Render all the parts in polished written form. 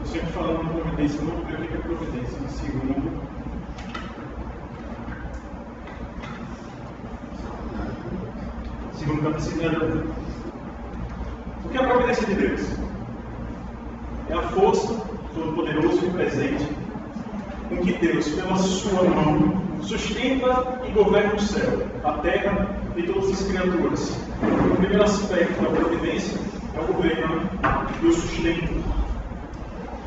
sempre falando de providência, no primeiro, o que é providência? No segundo catecismo, o que é a providência de Deus? É a força todo-poderoso e presente com que Deus, pela sua mão, sustenta e governa o céu, a terra e todas as criaturas. O primeiro aspecto da providência é o governo e o sustento.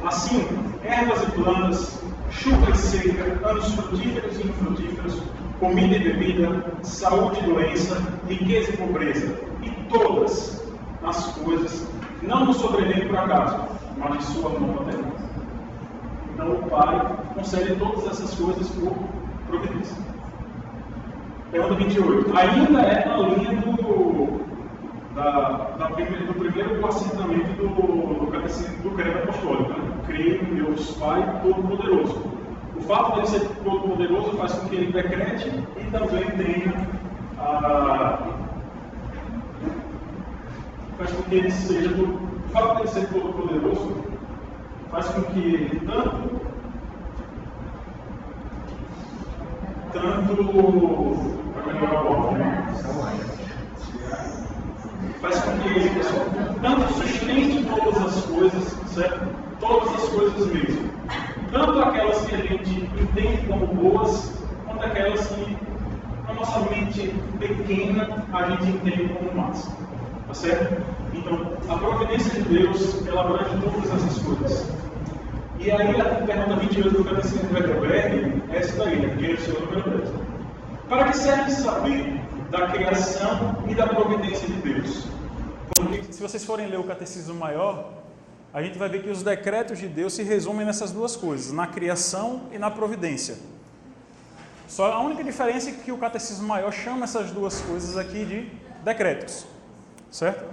Assim, ervas e plantas, chuva e seca, anos frutíferos e infrutíferos, comida e bebida, saúde e doença, riqueza e pobreza, e todas as coisas não nos sobrevêm por acaso, mas de sua mão paterna. Então o Pai concede todas essas coisas por providência. Pergunta 28. Ainda é na linha do primeiro assentamento do credo apostólico, né? Creio em Deus Pai Todo-Poderoso. O fato de ele ser Todo-Poderoso faz com que ele decrete e também tenha faz com que ele seja o fato de ele ser Todo-Poderoso faz com que ele tanto faz com que ele tanto sustente todas as coisas, certo? Todas as coisas mesmo. Tanto aquelas que a gente entende como boas, quanto aquelas que, na nossa mente pequena, a gente entende como más. Tá certo? Então, a providência de Deus, ela abrange todas essas coisas. E aí, a pergunta 28 do Catecismo do Heidelberg é essa daí, né? Que é o seu número 10. Para que serve saber da criação e da providência de Deus? Porque, se vocês forem ler o Catecismo Maior, a gente vai ver que os decretos de Deus se resumem nessas duas coisas, na criação e na providência. Só a única diferença é que o Catecismo Maior chama essas duas coisas aqui de decretos, certo?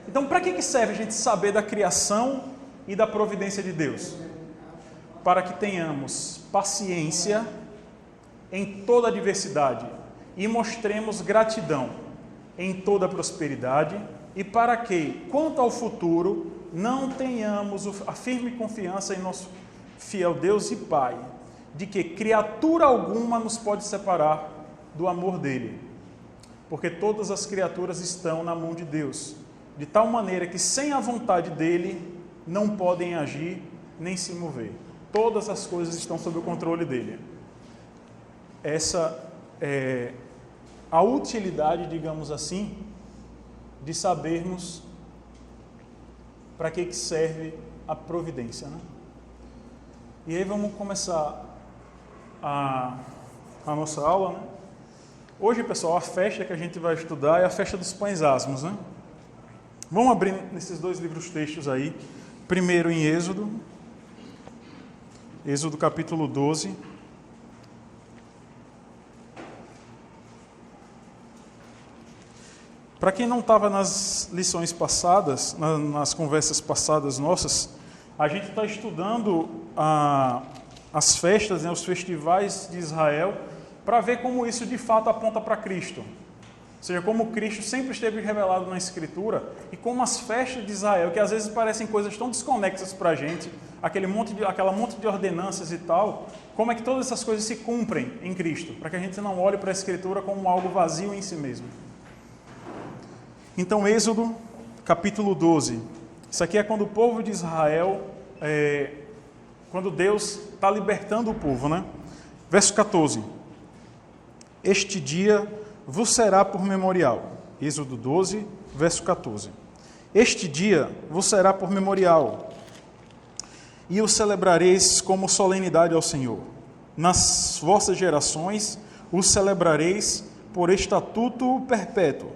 Então, para que serve a gente saber da criação e da providência de Deus? Para que tenhamos paciência em toda adversidade e mostremos gratidão em toda prosperidade, e para que, quanto ao futuro, não tenhamos a firme confiança em nosso fiel Deus e Pai, de que criatura alguma nos pode separar do amor dele, porque todas as criaturas estão na mão de Deus, de tal maneira que sem a vontade dele não podem agir nem se mover. Todas as coisas estão sob o controle dele. Essa é a utilidade, digamos assim, de sabermos para que serve a providência, né? E aí vamos começar a nossa aula, né? Hoje, pessoal, a festa que a gente vai estudar é a festa dos pães asmos, né? Vamos abrir nesses dois livros textos aí. Primeiro em Êxodo capítulo 12. Para quem não estava nas lições passadas, nas conversas passadas nossas, a gente está estudando as festas, né, os festivais de Israel, para ver como isso de fato aponta para Cristo. Ou seja, como Cristo sempre esteve revelado na Escritura, e como as festas de Israel, que às vezes parecem coisas tão desconexas para a gente, aquela monte de ordenanças e tal, como é que todas essas coisas se cumprem em Cristo, para que a gente não olhe para a Escritura como algo vazio em si mesmo. Então, Êxodo, capítulo 12. Isso aqui é quando o povo de Israel, quando Deus está libertando o povo, né? Verso 14. Este dia vos será por memorial. Êxodo 12, verso 14. Este dia vos será por memorial, e o celebrareis como solenidade ao Senhor. Nas vossas gerações o celebrareis por estatuto perpétuo.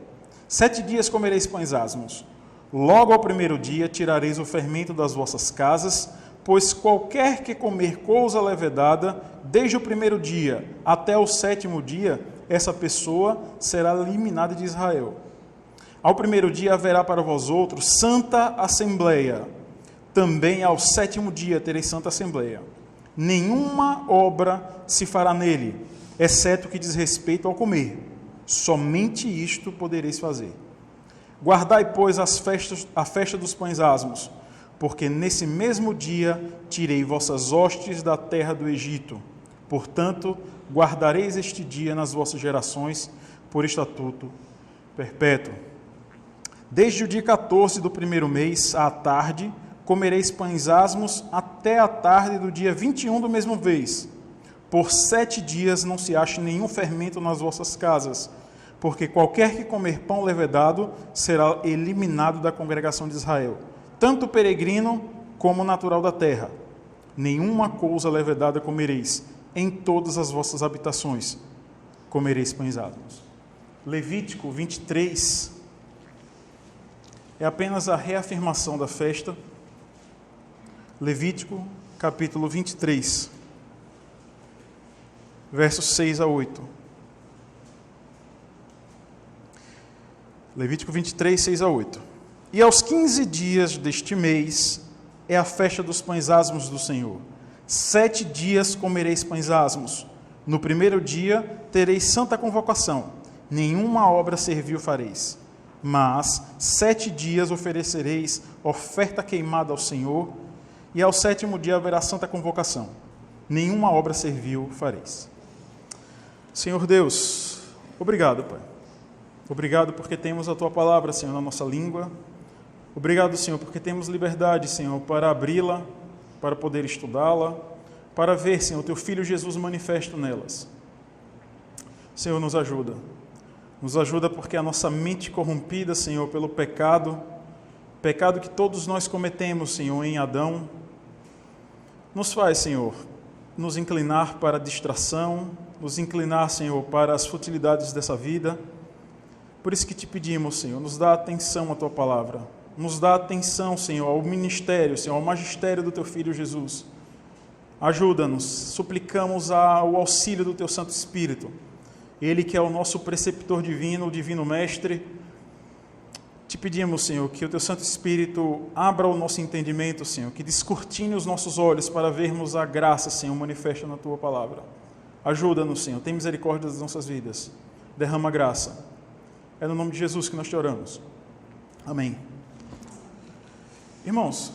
7 dias comereis pães asmos. Logo ao primeiro dia tirareis o fermento das vossas casas, pois qualquer que comer coisa levedada, desde o primeiro dia até o 7º dia, essa pessoa será eliminada de Israel. Ao primeiro dia haverá para vós outros santa assembleia. Também ao 7º dia tereis santa assembleia. Nenhuma obra se fará nele, exceto o que diz respeito ao comer. Somente isto podereis fazer. Guardai, pois, a festa dos pães asmos, porque nesse mesmo dia tirei vossas hostes da terra do Egito. Portanto, guardareis este dia nas vossas gerações por estatuto perpétuo. Desde o dia 14 do primeiro mês, à tarde, comereis pães asmos até a tarde do dia 21 do mesmo mês. Por 7 dias não se ache nenhum fermento nas vossas casas, porque qualquer que comer pão levedado será eliminado da congregação de Israel, tanto peregrino como natural da terra. Nenhuma coisa levedada comereis, em todas as vossas habitações comereis pães asmos. Levítico 23 é apenas a reafirmação da festa. Levítico, capítulo 23, versos 6 a 8. Levítico 23, 6 a 8. E aos 15 dias deste mês é a festa dos pães asmos do Senhor. 7 dias comereis pães asmos. No primeiro dia tereis santa convocação. Nenhuma obra servil fareis. Mas 7 dias oferecereis oferta queimada ao Senhor, e ao 7º dia haverá santa convocação. Nenhuma obra servil fareis. Senhor Deus, obrigado, Pai. Obrigado porque temos a Tua palavra, Senhor, na nossa língua. Obrigado, Senhor, porque temos liberdade, Senhor, para abri-la, para poder estudá-la, para ver, Senhor, Teu Filho Jesus manifesto nelas. Senhor, nos ajuda. Nos ajuda porque a nossa mente corrompida, Senhor, pelo pecado que todos nós cometemos, Senhor, em Adão, nos faz, Senhor, nos inclinar para a distração, nos inclinar, Senhor, para as futilidades dessa vida. Por isso que te pedimos, Senhor, nos dá atenção à Tua palavra, nos dá atenção, Senhor, ao ministério, Senhor, ao magistério do Teu Filho Jesus. Ajuda-nos, suplicamos o auxílio do Teu Santo Espírito, Ele que é o nosso preceptor divino, o divino mestre. Te pedimos, Senhor, que o Teu Santo Espírito abra o nosso entendimento, Senhor, que descortine os nossos olhos para vermos a graça, Senhor, manifesta na Tua palavra. Ajuda-nos, Senhor, tem misericórdia das nossas vidas, derrama graça. É no nome de Jesus que nós te oramos. Amém. Irmãos,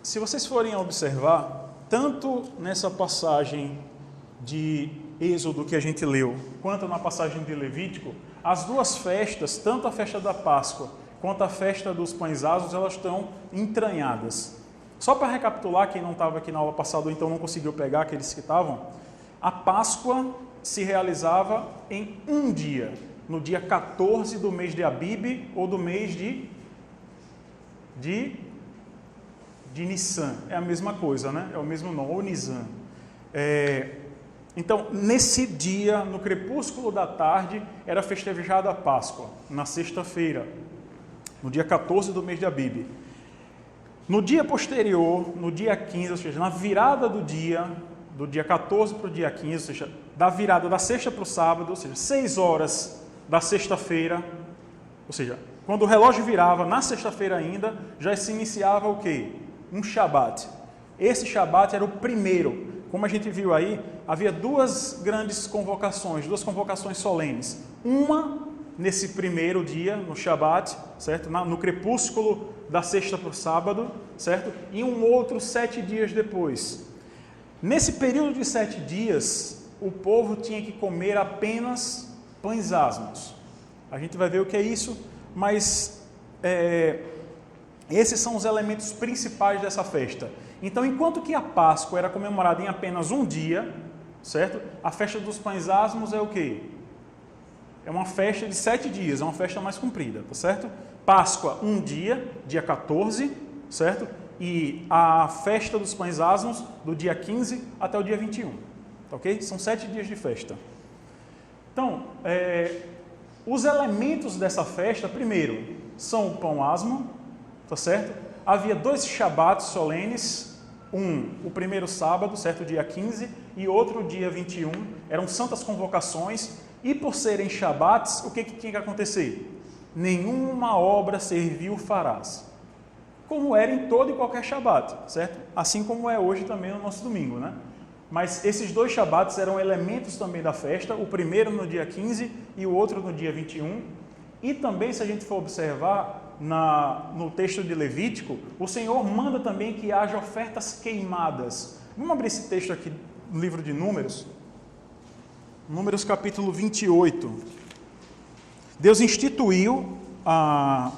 se vocês forem observar, tanto nessa passagem de Êxodo que a gente leu, quanto na passagem de Levítico, as duas festas, tanto a festa da Páscoa quanto a festa dos pães asmos, elas estão entranhadas. Só para recapitular, quem não estava aqui na aula passada ou então não conseguiu pegar, aqueles que estavam, a Páscoa se realizava em um dia, no dia 14 do mês de Abib ou do mês de Nissan. É a mesma coisa, né? É o mesmo nome, ou Nisan. Então, nesse dia, no crepúsculo da tarde, era festejada a Páscoa, na sexta-feira, no dia 14 do mês de Abib. No dia posterior, no dia 15, ou seja, na virada do dia 14 para o dia 15, ou seja, da virada da sexta para o sábado, ou seja, 6 horas da sexta-feira, ou seja, quando o relógio virava, na sexta-feira ainda, já se iniciava o quê? Um Shabat. Esse Shabat era o primeiro. Como a gente viu aí, havia duas grandes convocações, duas convocações solenes. Uma nesse primeiro dia, no Shabat, certo? No crepúsculo da sexta para o sábado, certo? E um outro 7 dias depois. Nesse período de 7 dias, o povo tinha que comer apenas pães asmos. A gente vai ver o que é isso, mas esses são os elementos principais dessa festa. Então, enquanto que a Páscoa era comemorada em apenas um dia, certo? A festa dos pães asmos é o quê? É uma festa de 7 dias, é uma festa mais comprida, tá certo? Páscoa, um dia, dia 14, certo? E a festa dos pães asmos, do dia 15 até o dia 21, tá ok? São 7 dias de festa. Então, os elementos dessa festa, primeiro, são o pão asmo, tá certo? Havia 2 Shabats solenes, o primeiro sábado, certo, dia 15, e outro dia 21, eram santas convocações, e por serem Shabats, o que tinha que acontecer? Nenhuma obra servil farás, como era em todo e qualquer Shabat, certo? Assim como é hoje também no nosso domingo, né? Mas esses 2 Shabats eram elementos também da festa, o primeiro no dia 15 e o outro no dia 21, e também, se a gente for observar, no texto de Levítico, o Senhor manda também que haja ofertas queimadas. Vamos abrir esse texto aqui no livro de Números. Números capítulo 28. Deus instituiu a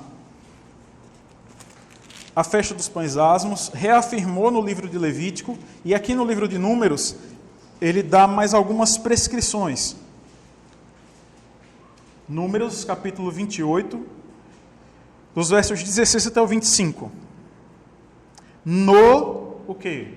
festa dos pães asmos, reafirmou no livro de Levítico, e aqui no livro de Números, ele dá mais algumas prescrições. Números, capítulo 28, dos versos 16 até o 25. O quê?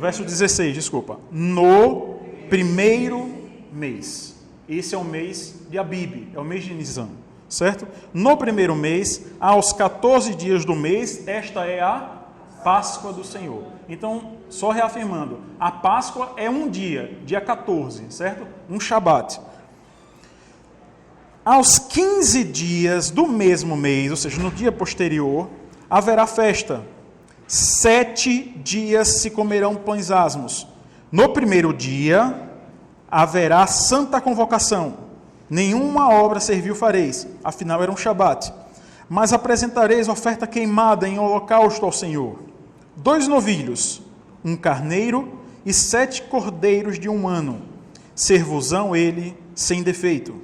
Verso 16, no primeiro mês. Esse é o mês de Abib, é o mês de Nisan, certo? No primeiro mês, aos 14 dias do mês, esta é a Páscoa do Senhor. Então, só reafirmando, a Páscoa é um dia 14, certo? Um Shabat. Aos 15 dias do mesmo mês, ou seja, no dia posterior, haverá festa. 7 dias se comerão pães asmos. No primeiro dia, haverá santa convocação. Nenhuma obra servil fareis, afinal era um Shabat. Mas apresentareis oferta queimada em holocausto ao Senhor. 2 novilhos, um carneiro e 7 cordeiros de um ano. Ser-vos-ão eles sem defeito.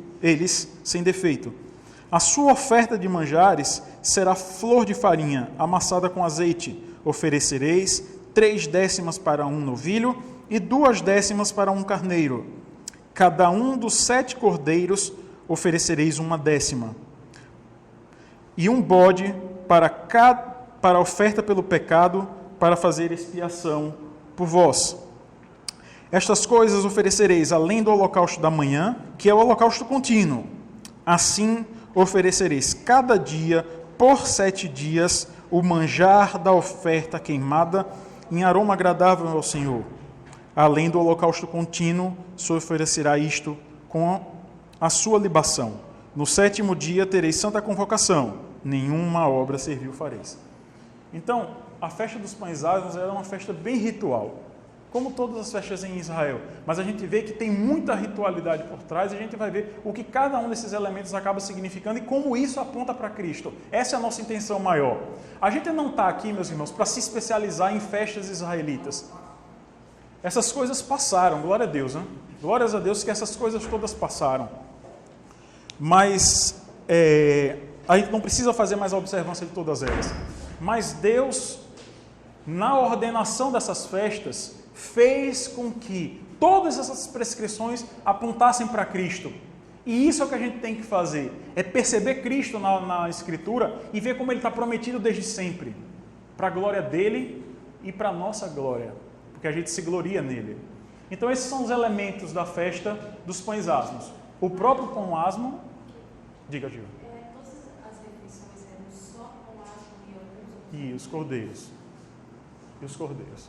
A sua oferta de manjares será flor de farinha amassada com azeite. Oferecereis 3 décimas para um novilho e 2 décimas para um carneiro. Cada um dos 7 cordeiros oferecereis 1 décima. E um bode para oferta pelo pecado, para fazer expiação por vós. Estas coisas oferecereis além do holocausto da manhã, que é o holocausto contínuo. Assim oferecereis cada dia, por 7 dias, o manjar da oferta queimada em aroma agradável ao Senhor. Além do holocausto contínuo, se oferecerá isto com a sua libação. No 7º dia tereis santa convocação, nenhuma obra servil fareis. Então, a festa dos pães asmos era uma festa bem ritual, como todas as festas em Israel. Mas a gente vê que tem muita ritualidade por trás, e a gente vai ver o que cada um desses elementos acaba significando e como isso aponta para Cristo. Essa é a nossa intenção maior. A gente não está aqui, meus irmãos, para se especializar em festas israelitas. Essas coisas passaram, glória a Deus, né? Glórias a Deus que essas coisas todas passaram. Mas a gente não precisa fazer mais a observância de todas elas. Mas Deus, na ordenação dessas festas, fez com que todas essas prescrições apontassem para Cristo. E isso é o que a gente tem que fazer, é perceber Cristo na Escritura e ver como Ele está prometido desde sempre, para a glória dEle e para a nossa glória, porque a gente se gloria nele. Então esses são os elementos da festa dos pães asmos. O próprio pão asmo, diga, Gil. Todas as refeições eram só pão asmo e alguns outros? E os cordeiros. E os cordeiros.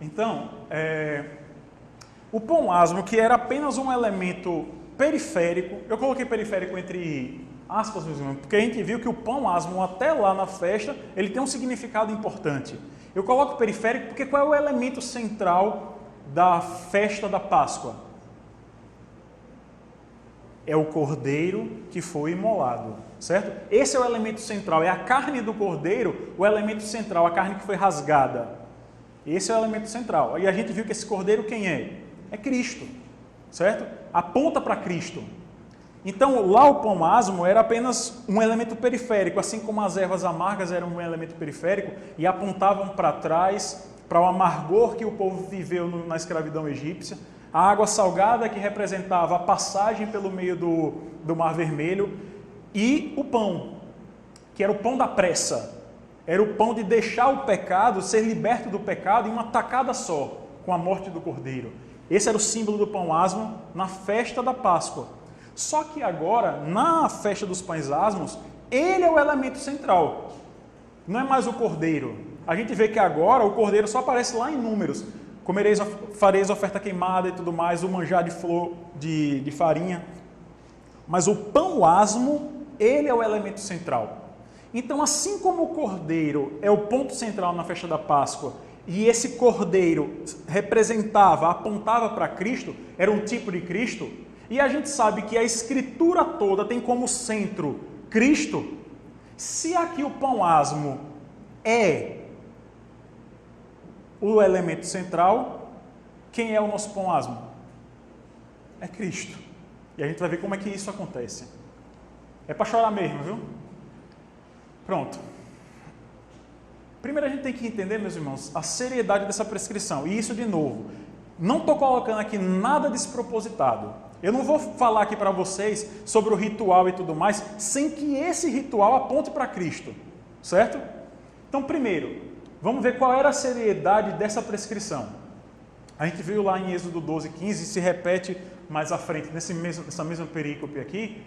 Então, o pão asmo, que era apenas um elemento periférico, eu coloquei periférico entre aspas, meus irmãos, porque a gente viu que o pão asmo, até lá na festa, ele tem um significado importante. Eu coloco periférico porque qual é o elemento central da festa da Páscoa? É o cordeiro que foi imolado, certo? Esse é o elemento central, é a carne do cordeiro, o elemento central, a carne que foi rasgada. Esse é o elemento central. E a gente viu que esse cordeiro quem é? É Cristo, certo? Aponta para Cristo. Então, lá o pão asmo era apenas um elemento periférico, assim como as ervas amargas eram um elemento periférico e apontavam para trás, para o amargor que o povo viveu na escravidão egípcia, a água salgada que representava a passagem pelo meio do Mar Vermelho, e o pão, que era o pão da pressa, era o pão de deixar o pecado, ser liberto do pecado em uma tacada só, com a morte do cordeiro. Esse era o símbolo do pão asmo na festa da Páscoa. Só que agora, na festa dos pães asmos, ele é o elemento central. Não é mais o cordeiro. A gente vê que agora o cordeiro só aparece lá em Números. Fareis oferta queimada e tudo mais, o manjar de flor de farinha. Mas o pão asmo, ele é o elemento central. Então, assim como o cordeiro é o ponto central na festa da Páscoa, e esse cordeiro representava, apontava para Cristo, era um tipo de Cristo, e a gente sabe que a Escritura toda tem como centro Cristo, se aqui o pão asmo é o elemento central, quem é o nosso pão asmo? É Cristo. E a gente vai ver como é que isso acontece. É para chorar mesmo, viu? Pronto. Primeiro a gente tem que entender, meus irmãos, a seriedade dessa prescrição. E isso, de novo, não estou colocando aqui nada despropositado. Eu não vou falar aqui para vocês sobre o ritual e tudo mais, sem que esse ritual aponte para Cristo. Certo? Então, primeiro, vamos ver qual era a seriedade dessa prescrição. A gente viu lá em Êxodo 12:15, se repete mais à frente, nessa mesma perícope aqui.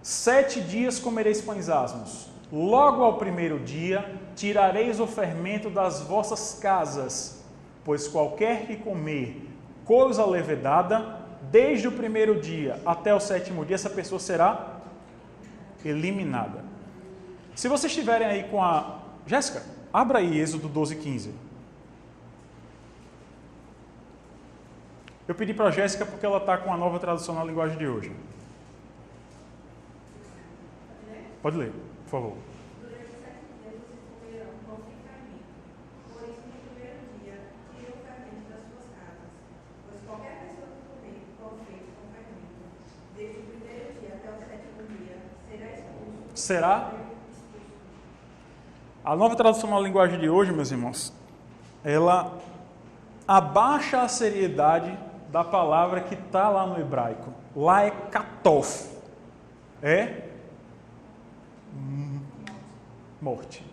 7 dias comereis pães asmos. Logo ao primeiro dia, tirareis o fermento das vossas casas, pois qualquer que comer coisa levedada, desde o primeiro dia até o 7º dia, essa pessoa será eliminada. Se vocês estiverem aí com a... Jéssica, abra aí Êxodo 12:15. Eu pedi para a Jéssica porque ela está com a nova tradução na linguagem de hoje. Pode ler, por favor. Durante 7 dias vocês comerão pão sem fermento. Por isso, no primeiro dia, tirem o fermento das suas casas. Pois qualquer pessoa que comer pão feito com fermento, desde o primeiro dia até o 7º dia, será expulso. Será? A nova tradução na linguagem de hoje, meus irmãos, ela abaixa a seriedade da palavra que está lá no hebraico. Lá é katof. É morte.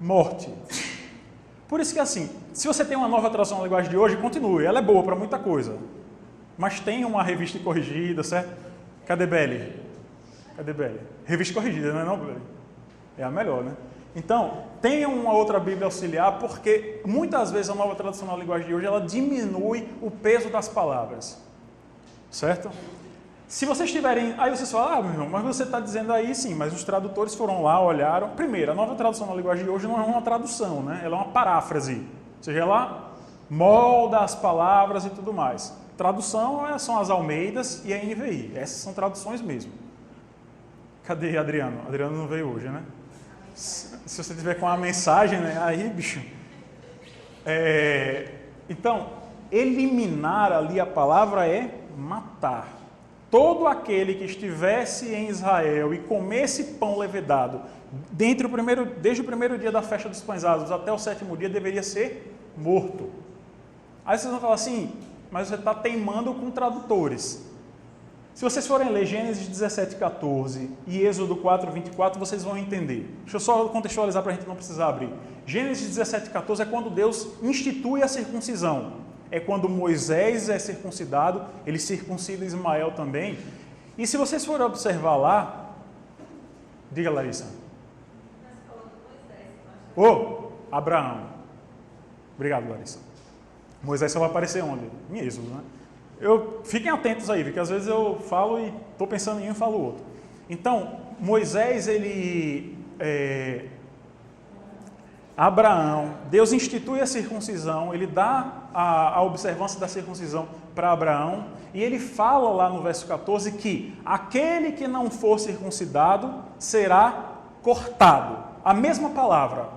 Morte. Por isso que assim, se você tem uma nova tradução na linguagem de hoje, continue. Ela é boa para muita coisa. Mas tem uma revista corrigida, certo? Cadê Beli? Cadê Beli? Revista corrigida, não é não, Beli? É a melhor, né? Então, tenha uma outra Bíblia auxiliar, porque muitas vezes a nova tradução na linguagem de hoje, ela diminui o peso das palavras. Certo? Se vocês tiverem... Aí vocês falam, meu irmão, mas você está dizendo aí sim, mas os tradutores foram lá, olharam... Primeiro, a nova tradução na linguagem de hoje não é uma tradução, né? Ela é uma paráfrase. Ou seja, ela molda as palavras e tudo mais. Tradução são as Almeidas e a NVI. Essas são traduções mesmo. Cadê Adriano? Adriano não veio hoje, né? Se você tiver com a mensagem, né? Aí, bicho. Então, eliminar ali a palavra é matar. Todo aquele que estivesse em Israel e comesse pão levedado, desde o primeiro dia da festa dos pães asmos até o 7º dia, deveria ser morto. Aí vocês vão falar assim, mas você está teimando com tradutores. Se vocês forem ler Gênesis 17:14 e Êxodo 4:24, vocês vão entender. Deixa eu só contextualizar para a gente não precisar abrir. Gênesis 17:14 é quando Deus institui a circuncisão. É quando Moisés é circuncidado, ele circuncida Ismael também. E se vocês forem observar lá... Diga, Larissa. Abraão. Obrigado, Larissa. Moisés só vai aparecer onde? Em Êxodo, né? Fiquem atentos aí, porque às vezes eu falo e estou pensando em um e falo outro. Então, Moisés, Abraão, Deus institui a circuncisão, ele dá a observância da circuncisão para Abraão, e ele fala lá no verso 14 que aquele que não for circuncidado será cortado. A mesma palavra.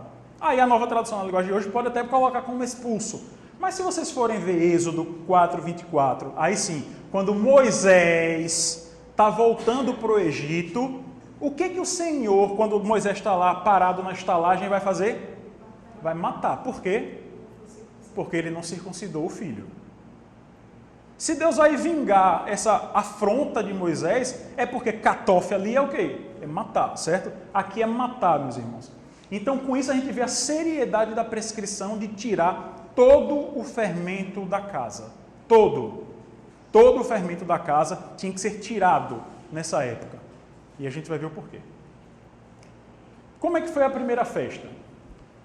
Aí a nova tradução na linguagem de hoje pode até colocar como expulso. Mas se vocês forem ver Êxodo 4:24, aí sim, quando Moisés está voltando para o Egito, o que o Senhor, quando Moisés está lá parado na estalagem, vai fazer? Vai matar. Por quê? Porque ele não circuncidou o filho. Se Deus vai vingar essa afronta de Moisés, é porque katof ali é o quê? É matar, certo? Aqui é matar, meus irmãos. Então, com isso, a gente vê a seriedade da prescrição de tirar todo o fermento da casa. Todo o fermento da casa tinha que ser tirado nessa época. E a gente vai ver o porquê. Como é que foi a primeira festa?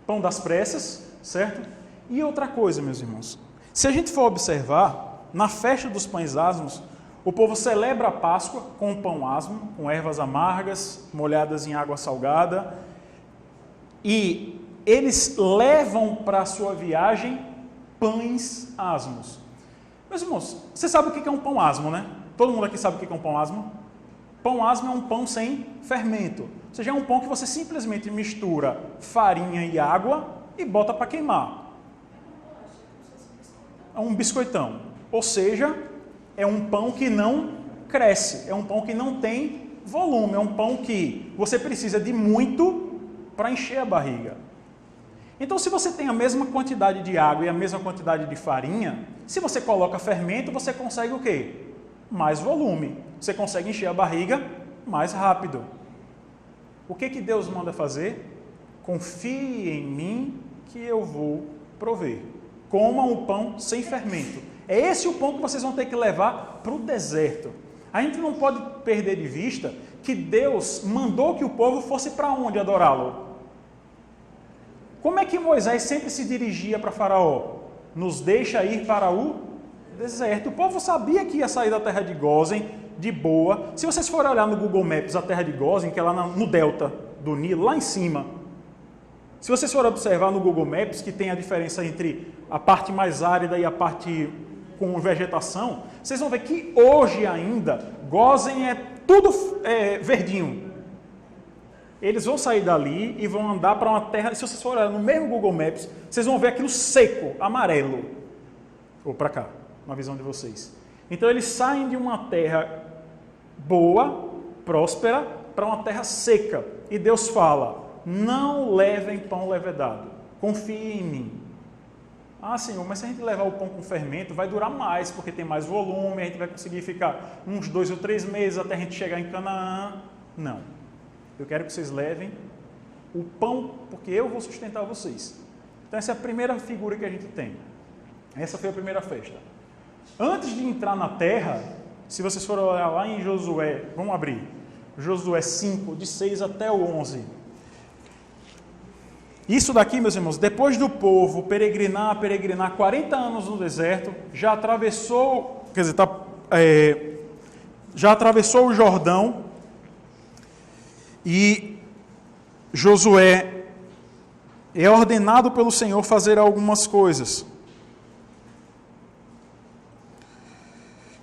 Pão das pressas, certo? E outra coisa, meus irmãos. Se a gente for observar, na festa dos pães asmos, O povo celebra a Páscoa com o pão asmo, com ervas amargas, molhadas em água salgada, e eles levam para a sua viagem pães asmos. Meus irmãos, você sabe o que é um pão asmo, né? Todo mundo aqui sabe o que é um pão asmo? Pão asmo é um pão sem fermento. Ou seja, é um pão que você simplesmente mistura farinha e água e bota para queimar. É um biscoitão. Ou seja, é um pão que não cresce, é um pão que não tem volume, é um pão que você precisa de muito para encher a barriga. Então, se você tem a mesma quantidade de água e a mesma quantidade de farinha, se você coloca fermento, você consegue o quê? Mais volume. Você consegue encher a barriga mais rápido. O que Deus manda fazer? Confie em mim que eu vou prover. Coma um pão sem fermento. É esse o pão que vocês vão ter que levar para o deserto. A gente não pode perder de vista que Deus mandou que o povo fosse para onde adorá-lo? Como é que Moisés sempre se dirigia para Faraó? Nos deixa ir para o deserto. O povo sabia que ia sair da terra de Gósen de boa. Se vocês forem olhar no Google Maps a terra de Gósen, que é lá no delta do Nilo, lá em cima. Se vocês forem observar no Google Maps, que tem a diferença entre a parte mais árida e a parte com vegetação, vocês vão ver que hoje ainda Gósen é tudo verdinho. Eles vão sair dali e vão andar para uma terra, se vocês forem olhar no mesmo Google Maps, vocês vão ver aquilo seco, amarelo. Ou para cá, uma visão de vocês. Então eles saem de uma terra boa, próspera, para uma terra seca. E Deus fala, não levem pão levedado, confiem em mim. Ah, Senhor, mas se a gente levar o pão com fermento, vai durar mais, porque tem mais volume, a gente vai conseguir ficar uns 2 ou 3 meses até a gente chegar em Canaã. Não. Eu quero que vocês levem o pão, porque eu vou sustentar vocês. Então essa é a primeira figura que a gente tem. Essa foi a primeira festa. Antes de entrar na terra, se vocês forem olhar lá em Josué, vamos abrir, Josué 5, de 6 até o 11. Isso daqui, meus irmãos, depois do povo peregrinar 40 anos no deserto, já atravessou, já atravessou o Jordão, e Josué é ordenado pelo Senhor fazer algumas coisas.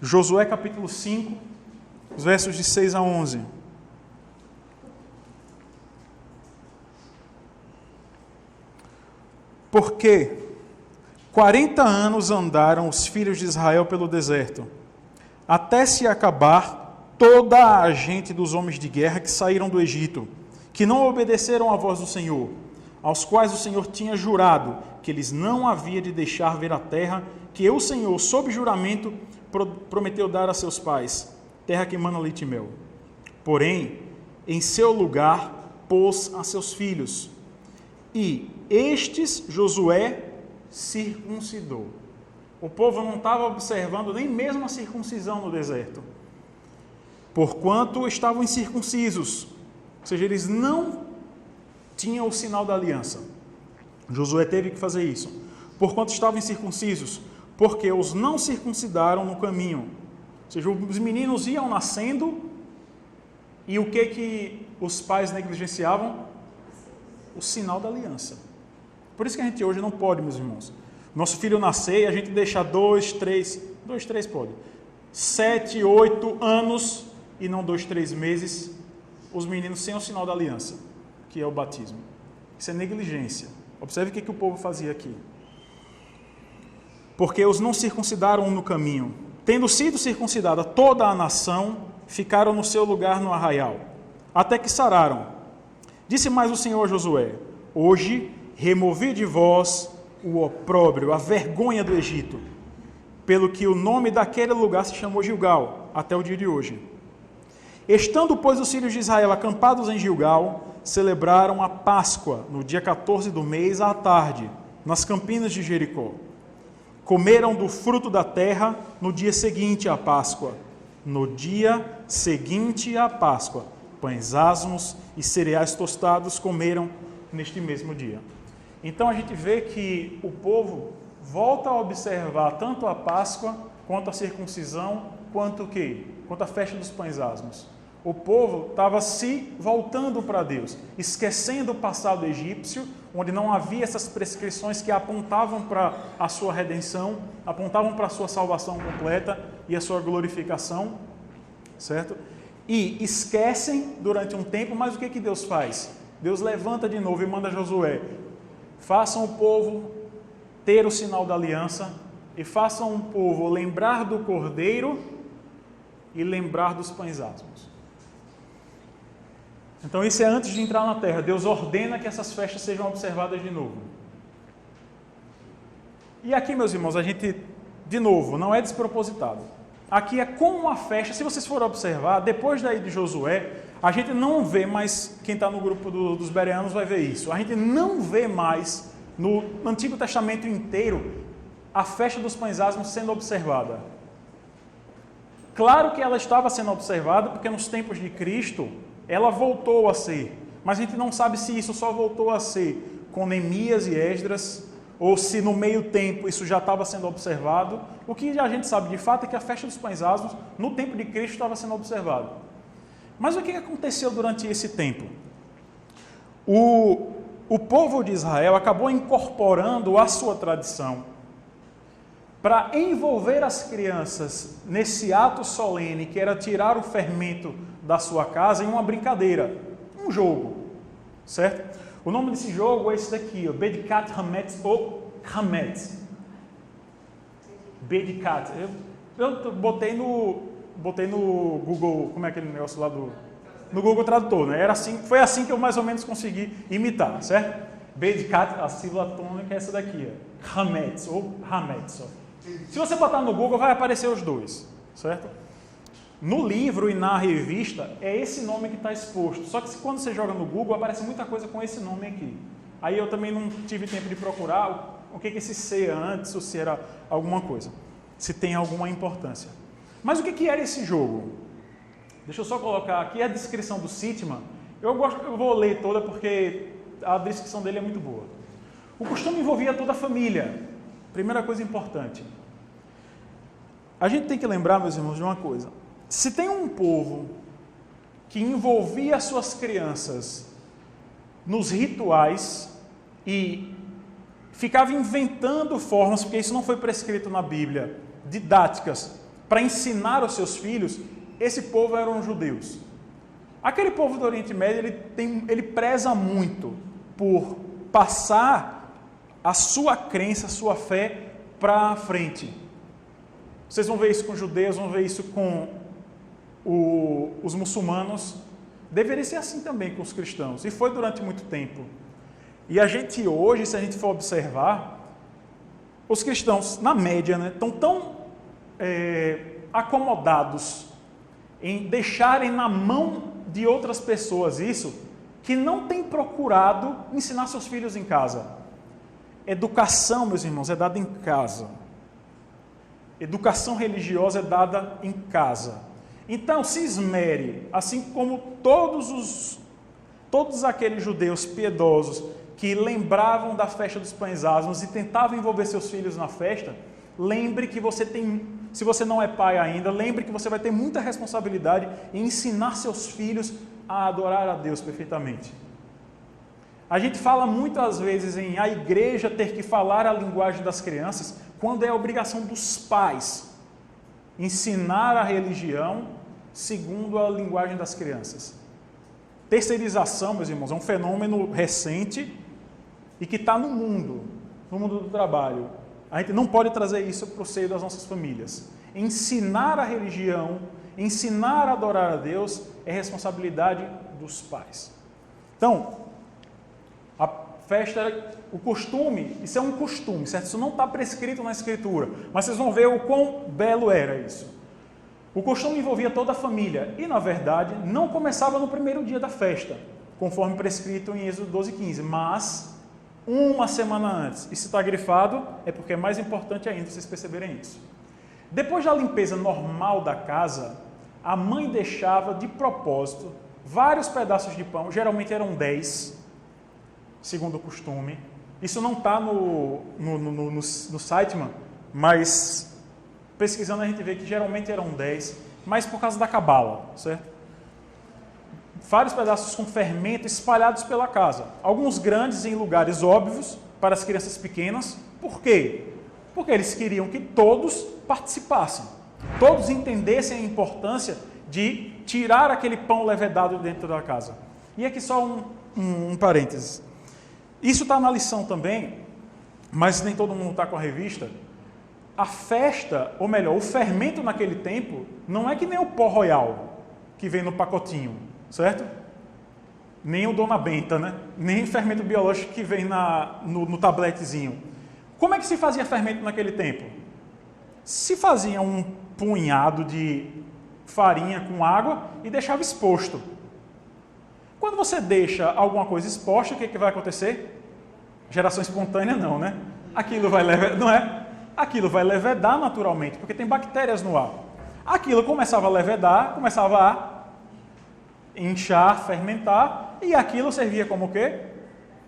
Josué capítulo 5, os versos de 6 a 11. Porque 40 anos andaram os filhos de Israel pelo deserto, até se acabar toda a gente dos homens de guerra que saíram do Egito, que não obedeceram à voz do Senhor, aos quais o Senhor tinha jurado que eles não havia de deixar ver a terra que o Senhor, sob juramento, prometeu dar a seus pais, terra que emana leite e mel. Porém, em seu lugar pôs a seus filhos, e estes Josué circuncidou. O povo não estava observando nem mesmo a circuncisão no deserto, porquanto estavam incircuncisos, ou seja, eles não tinham o sinal da aliança. Josué teve que fazer isso, porquanto estavam incircuncisos, porque os não circuncidaram no caminho. Ou seja, os meninos iam nascendo, e o que os pais negligenciavam? O sinal da aliança. Por isso que a gente hoje não pode, meus irmãos. Nosso filho nascer e a gente deixar 2, 3 pode, 7, 8 anos e não 2, 3 meses, os meninos sem o sinal da aliança, que é o batismo. Isso é negligência. Observe o que o povo fazia aqui. Porque os não circuncidaram no caminho. Tendo sido circuncidada toda a nação, ficaram no seu lugar no arraial, até que sararam. Disse mais o Senhor a Josué: hoje removi de vós o opróbrio, a vergonha do Egito, pelo que o nome daquele lugar se chamou Gilgal, até o dia de hoje. Estando, pois, os filhos de Israel acampados em Gilgal, celebraram a Páscoa, no dia 14 do mês, à tarde, nas campinas de Jericó. Comeram do fruto da terra no dia seguinte à Páscoa. No dia seguinte à Páscoa, pães asmos e cereais tostados comeram neste mesmo dia. Então a gente vê que o povo volta a observar tanto a Páscoa quanto a circuncisão quanto o quê? Quanto a festa dos pães asmos. O povo estava se voltando para Deus, esquecendo o passado egípcio, onde não havia essas prescrições que apontavam para a sua redenção, apontavam para a sua salvação completa e a sua glorificação, certo? E esquecem durante um tempo, mas o que Deus faz? Deus levanta de novo e manda Josué: façam o povo ter o sinal da aliança e façam o povo lembrar do Cordeiro e lembrar dos pães asmos. Então isso é antes de entrar na terra. Deus ordena que essas festas sejam observadas de novo. E aqui, meus irmãos, a gente, de novo, não é despropositado. Aqui é como uma festa. Se vocês forem observar, depois daí de Josué, a gente não vê mais, quem está no grupo dos bereanos vai ver isso, a gente não vê mais no Antigo Testamento inteiro a festa dos pães asmos sendo observada. Claro que ela estava sendo observada, porque nos tempos de Cristo ela voltou a ser, mas a gente não sabe se isso só voltou a ser com Neemias e Esdras, ou se no meio tempo isso já estava sendo observado. O que a gente sabe de fato é que a festa dos pães asmos, no tempo de Cristo, estava sendo observada. Mas o que aconteceu durante esse tempo? O povo de Israel acabou incorporando a sua tradição para envolver as crianças nesse ato solene, que era tirar o fermento da sua casa, em uma brincadeira, um jogo, certo? O nome desse jogo é esse daqui, Bedikat Hametz ou Hametz. Bedikat. Eu botei no Google, como é aquele negócio lá no Google Tradutor, né? Foi assim que eu mais ou menos consegui imitar, certo? Bedikat, a sílaba tônica é essa daqui, Hametz ou Hametz. Se você botar no Google, vai aparecer os dois, certo? No livro e na revista, é esse nome que está exposto. Só que quando você joga no Google, aparece muita coisa com esse nome aqui. Aí eu também não tive tempo de procurar o que esse C antes, ou se era alguma coisa. Se tem alguma importância. Mas o que era esse jogo? Deixa eu só colocar aqui a descrição do Sitman. Eu vou ler toda porque a descrição dele é muito boa. O costume envolvia toda a família. Primeira coisa importante. A gente tem que lembrar, meus irmãos, de uma coisa. Se tem um povo que envolvia suas crianças nos rituais e ficava inventando formas, porque isso não foi prescrito na Bíblia, didáticas, para ensinar aos seus filhos, esse povo eram os judeus. Aquele povo do Oriente Médio, ele preza muito por passar a sua crença, a sua fé para frente. Vocês vão ver isso com os judeus, vão ver isso com os muçulmanos. Deveria ser assim também com os cristãos, e foi durante muito tempo. E a gente hoje, se a gente for observar, os cristãos, na média, né, estão tão acomodados em deixarem na mão de outras pessoas isso, que não têm procurado ensinar seus filhos em casa. Educação, meus irmãos, é dada em casa. Educação religiosa é dada em casa. Então, se esmere, assim como todos aqueles judeus piedosos que lembravam da festa dos pães asmos e tentavam envolver seus filhos na festa, lembre que se você não é pai ainda, lembre que você vai ter muita responsabilidade em ensinar seus filhos a adorar a Deus perfeitamente. A gente fala muitas vezes em a igreja ter que falar a linguagem das crianças, quando é a obrigação dos pais ensinar a religião segundo a linguagem das crianças. Terceirização, meus irmãos, é um fenômeno recente e que está no mundo do trabalho. A gente não pode trazer isso para o seio das nossas famílias. Ensinar a religião, ensinar a adorar a Deus é responsabilidade dos pais. Então, a festa, o costume, isso é um costume, certo? Isso não está prescrito na Escritura, mas vocês vão ver o quão belo era isso. O costume envolvia toda a família e, na verdade, não começava no primeiro dia da festa, conforme prescrito em Êxodo 12:15, mas uma semana antes. E se está grifado, é porque é mais importante ainda vocês perceberem isso. Depois da limpeza normal da casa, a mãe deixava de propósito vários pedaços de pão, geralmente eram 10, segundo o costume. Isso não está no site, mas pesquisando a gente vê que geralmente eram 10, mas por causa da cabala, certo? Vários pedaços com fermento espalhados pela casa. Alguns grandes em lugares óbvios para as crianças pequenas. Por quê? Porque eles queriam que todos participassem. Todos entendessem a importância de tirar aquele pão levedado dentro da casa. E aqui só um parênteses. Isso está na lição também, mas nem todo mundo está com a revista. A festa, ou melhor, o fermento naquele tempo, não é que nem o pó royal, que vem no pacotinho, certo? Nem o Dona Benta, né? Nem o fermento biológico que vem no tabletezinho. Como é que se fazia fermento naquele tempo? Se fazia um punhado de farinha com água e deixava exposto. Quando você deixa alguma coisa exposta, o que vai acontecer? Geração espontânea não, né? Aquilo vai não é? Aquilo vai levedar naturalmente, porque tem bactérias no ar. Aquilo começava a levedar, começava a inchar, fermentar, e aquilo servia como o quê?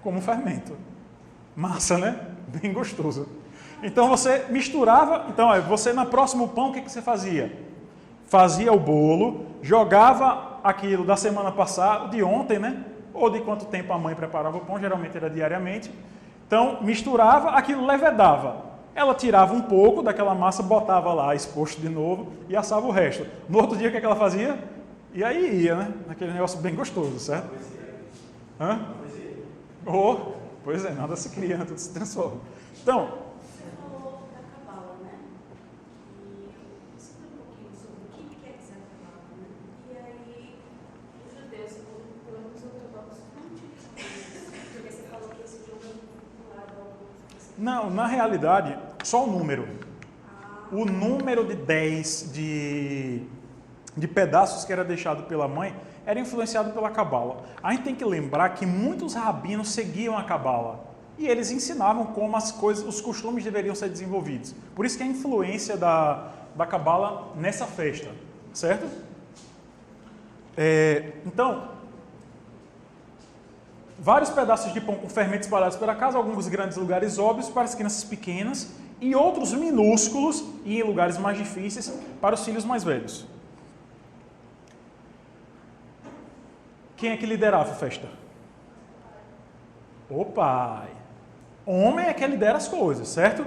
Como fermento. Massa, né? Bem gostoso. Então você misturava, então você no próximo pão, o que você fazia? Fazia o bolo, jogava aquilo da semana passada, de ontem, né? Ou de quanto tempo a mãe preparava o pão, geralmente era diariamente. Então misturava, aquilo levedava. Ela tirava um pouco daquela massa, botava lá exposto de novo e assava o resto. No outro dia, o que ela fazia? E aí ia, né? Aquele negócio bem gostoso, certo? Hã? Oh, pois é, nada se cria, tudo se transforma. Então, Você falou da cabala, né? E explica um pouquinho sobre o que quer dizer a cabala, né? E aí, os judeus, pelo menos os ortodoxos, não utilizam isso. Porque você falou que esse jogo é vinculado ao... não, na realidade, só o número. O número de 10 de pedaços que era deixado pela mãe era influenciado pela cabala. A gente tem que lembrar que muitos rabinos seguiam a cabala e eles ensinavam como as coisas, os costumes deveriam ser desenvolvidos. Por isso que a influência da cabala nessa festa, certo? Então, vários pedaços de pão com fermento espalhados pela casa, alguns grandes lugares óbvios para as crianças pequenas e outros minúsculos e em lugares mais difíceis para os filhos mais velhos. Quem é que liderava a festa? O pai. Homem é que lidera as coisas, certo?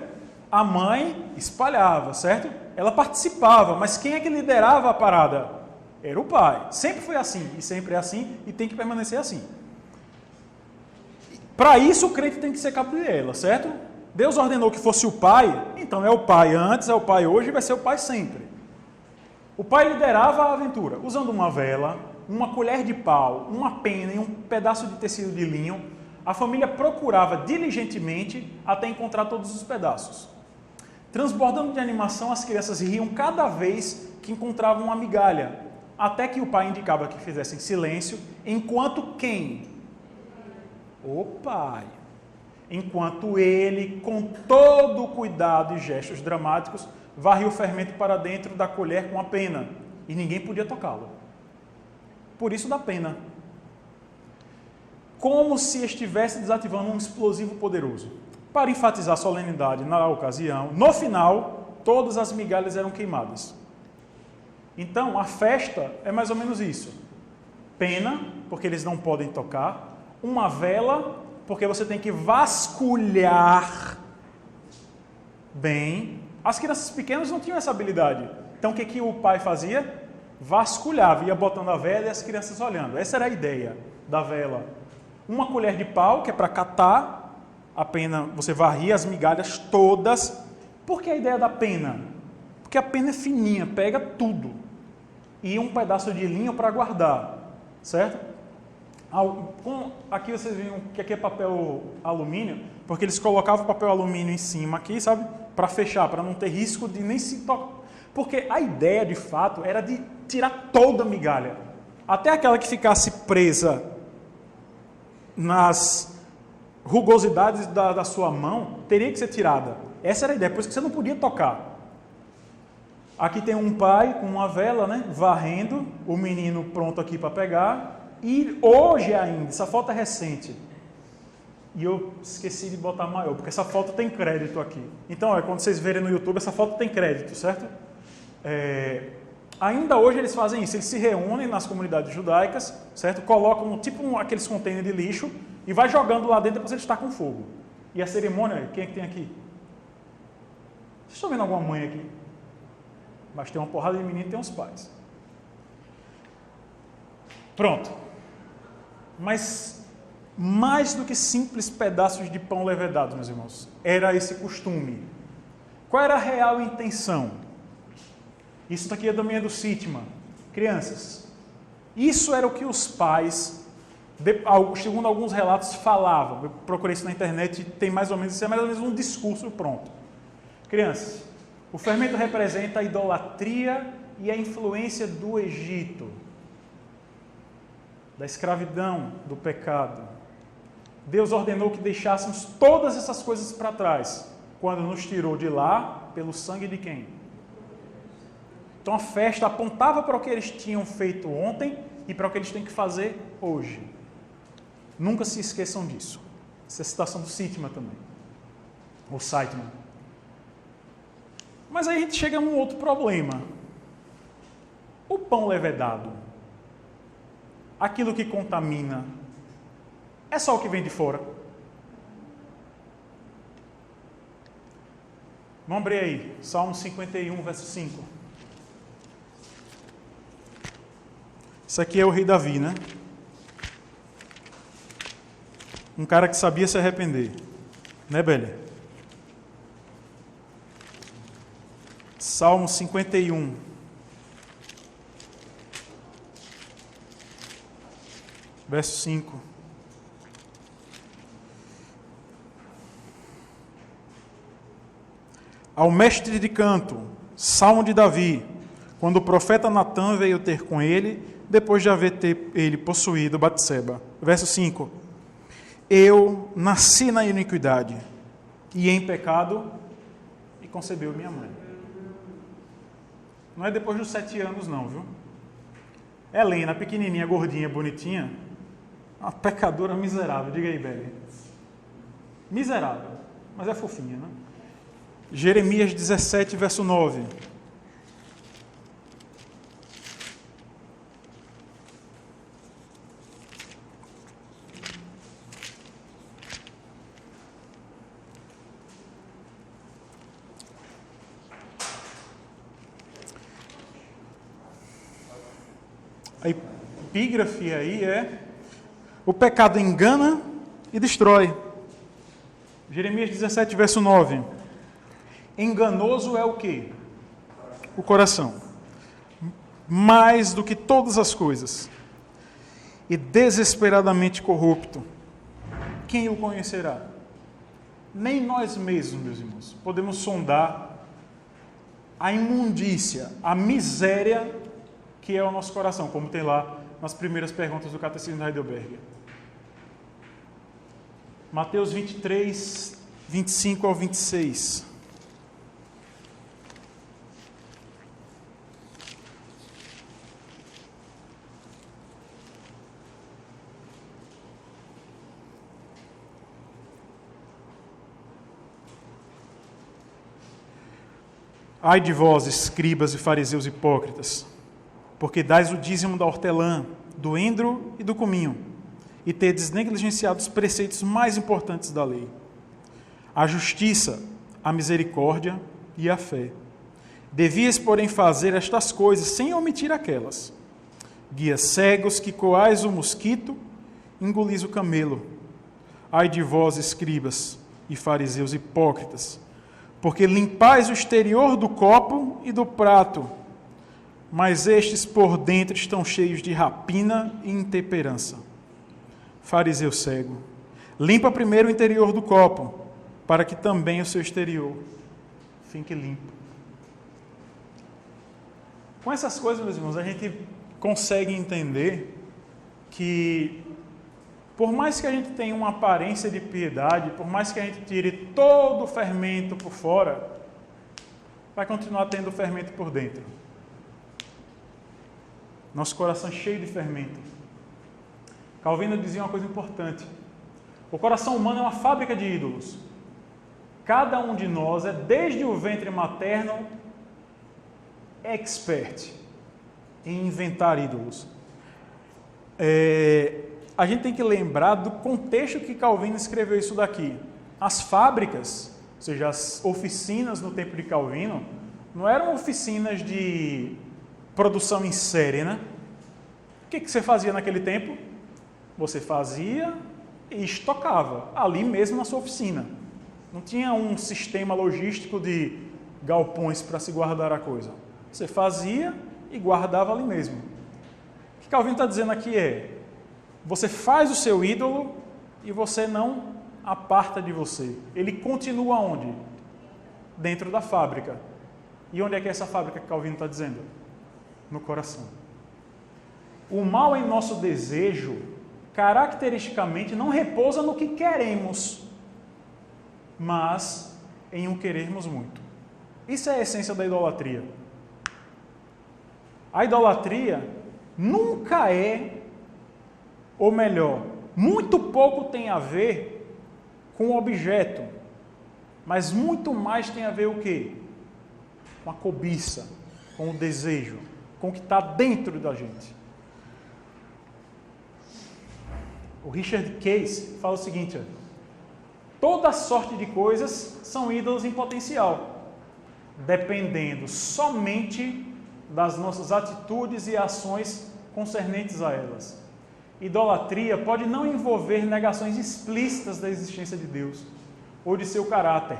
A mãe espalhava, certo? Ela participava, mas quem é que liderava a parada? Era o pai. Sempre foi assim, e sempre é assim, e tem que permanecer assim. Para isso, o crente tem que ser capiela, certo? Deus ordenou que fosse o pai, então é o pai antes, é o pai hoje e vai ser o pai sempre. O pai liderava a aventura, usando uma vela, uma colher de pau, uma pena e um pedaço de tecido de linho. A família procurava diligentemente até encontrar todos os pedaços. Transbordando de animação, as crianças riam cada vez que encontravam uma migalha, até que o pai indicava que fizessem silêncio, enquanto quem? O pai. Enquanto ele, com todo o cuidado e gestos dramáticos, varria o fermento para dentro da colher com a pena, e ninguém podia tocá-lo. Por isso da pena. Como se estivesse desativando um explosivo poderoso. Para enfatizar a solenidade na ocasião, no final, todas as migalhas eram queimadas. Então, a festa é mais ou menos isso. Pena, porque eles não podem tocar. Uma vela, porque você tem que vasculhar bem. As crianças pequenas não tinham essa habilidade. Então, o que o pai fazia? Vasculhava, ia botando a vela e as crianças olhando. Essa era a ideia da vela. Uma colher de pau, que é para catar a pena, você varria as migalhas todas. Por que a ideia da pena? Porque a pena é fininha, pega tudo. E um pedaço de linho para guardar, certo? Aqui vocês viram que aqui é papel alumínio, porque eles colocavam papel alumínio em cima aqui, sabe? Para fechar, para não ter risco de nem se tocar. Porque a ideia, de fato, era de tirar toda a migalha. Até aquela que ficasse presa nas rugosidades da sua mão, teria que ser tirada. Essa era a ideia, por isso que você não podia tocar. Aqui tem um pai com uma vela, né, varrendo, o menino pronto aqui para pegar. E hoje ainda, essa foto é recente, E eu esqueci de botar maior, porque essa foto tem crédito aqui. Então, quando vocês verem no YouTube, essa foto tem crédito, certo? Ainda hoje eles fazem isso, eles se reúnem nas comunidades judaicas, certo? Colocam tipo aqueles containers de lixo e vai jogando lá dentro, depois eles tacam fogo. E a cerimônia, quem é que tem aqui? Vocês estão vendo alguma mãe aqui? Mas tem uma porrada de menino e tem uns pais. Pronto. Mas mais do que simples pedaços de pão levedado, meus irmãos, era esse costume. Qual era a real intenção? Isso daqui também é do Sitman. Crianças, isso era o que os pais, segundo alguns relatos, falavam. Eu procurei isso na internet e tem mais ou menos, isso é mais ou menos um discurso pronto. Crianças, o fermento representa a idolatria e a influência do Egito, da escravidão, do pecado. Deus ordenou que deixássemos todas essas coisas para trás, quando nos tirou de lá pelo sangue de quem? Então a festa apontava para o que eles tinham feito ontem e para o que eles têm que fazer hoje. Nunca se esqueçam disso. Essa é a citação do Sitman também. Ou Sitman. Mas aí a gente chega num outro problema. O pão levedado, aquilo que contamina, é só o que vem de fora. Vamos abrir aí, Salmo 51, verso 5. Isso aqui é o rei Davi, né? Um cara que sabia se arrepender. Né, Bélia? Salmo 51. Verso 5. Ao mestre de canto, Salmo de Davi, quando o profeta Natã veio ter com ele, depois de haver ele possuído Batseba. Verso 5. Eu nasci na iniquidade, e em pecado, e concebeu minha mãe. Não é depois dos 7 anos não, viu? Helena, pequenininha, gordinha, bonitinha, uma pecadora miserável. Diga aí, Beli. Miserável, mas é fofinha, né? Jeremias 17, verso 9. A epígrafe aí é: o pecado engana e destrói. Jeremias 17, verso 9. Enganoso é o quê? O coração. Mais do que todas as coisas. E desesperadamente corrupto. Quem o conhecerá? Nem nós mesmos, meus irmãos, podemos sondar a imundícia, a miséria que é o nosso coração, como tem lá nas primeiras perguntas do Catecismo de Heidelberg. Mateus 23, 25 ao 26. Ai de vós, escribas e fariseus hipócritas, porque dais o dízimo da hortelã, do endro e do cominho, e tedes negligenciado os preceitos mais importantes da lei: a justiça, a misericórdia e a fé. Devias, porém, fazer estas coisas sem omitir aquelas. Guias cegos que coais o mosquito, engolis o camelo. Ai de vós, escribas e fariseus hipócritas, porque limpais o exterior do copo e do prato, mas estes por dentro estão cheios de rapina e intemperança. Fariseu cego, limpa primeiro o interior do copo, para que também o seu exterior fique limpo. Com essas coisas, meus irmãos, a gente consegue entender que, por mais que a gente tenha uma aparência de piedade, por mais que a gente tire todo o fermento por fora, vai continuar tendo fermento por dentro. Nosso coração é cheio de fermento. Calvino dizia uma coisa importante: O coração humano é uma fábrica de ídolos. Cada um de nós é, desde o ventre materno, expert em inventar ídolos. A gente tem que lembrar do contexto que Calvino escreveu isso daqui. As fábricas, ou seja, as oficinas no tempo de Calvino, não eram oficinas de produção em série, né? O que você fazia naquele tempo? Você fazia e estocava ali mesmo na sua oficina. Não tinha um sistema logístico de galpões para se guardar a coisa. Você fazia e guardava ali mesmo. O que Calvino está dizendo aqui é: você faz o seu ídolo e você não aparta de você. Ele continua onde? Dentro da fábrica. E onde é que é essa fábrica que Calvino está dizendo? No coração. O mal em nosso desejo, caracteristicamente, não repousa no que queremos, mas em o querermos muito. Isso é a essência da idolatria. A idolatria nunca é, ou melhor, muito pouco tem a ver com o objeto, mas muito mais tem a ver o quê? Com a cobiça, com o desejo, com o que está dentro da gente. O Richard Case fala o seguinte: toda sorte de coisas são ídolos em potencial, dependendo somente das nossas atitudes e ações concernentes a elas. Idolatria pode não envolver negações explícitas da existência de Deus ou de seu caráter.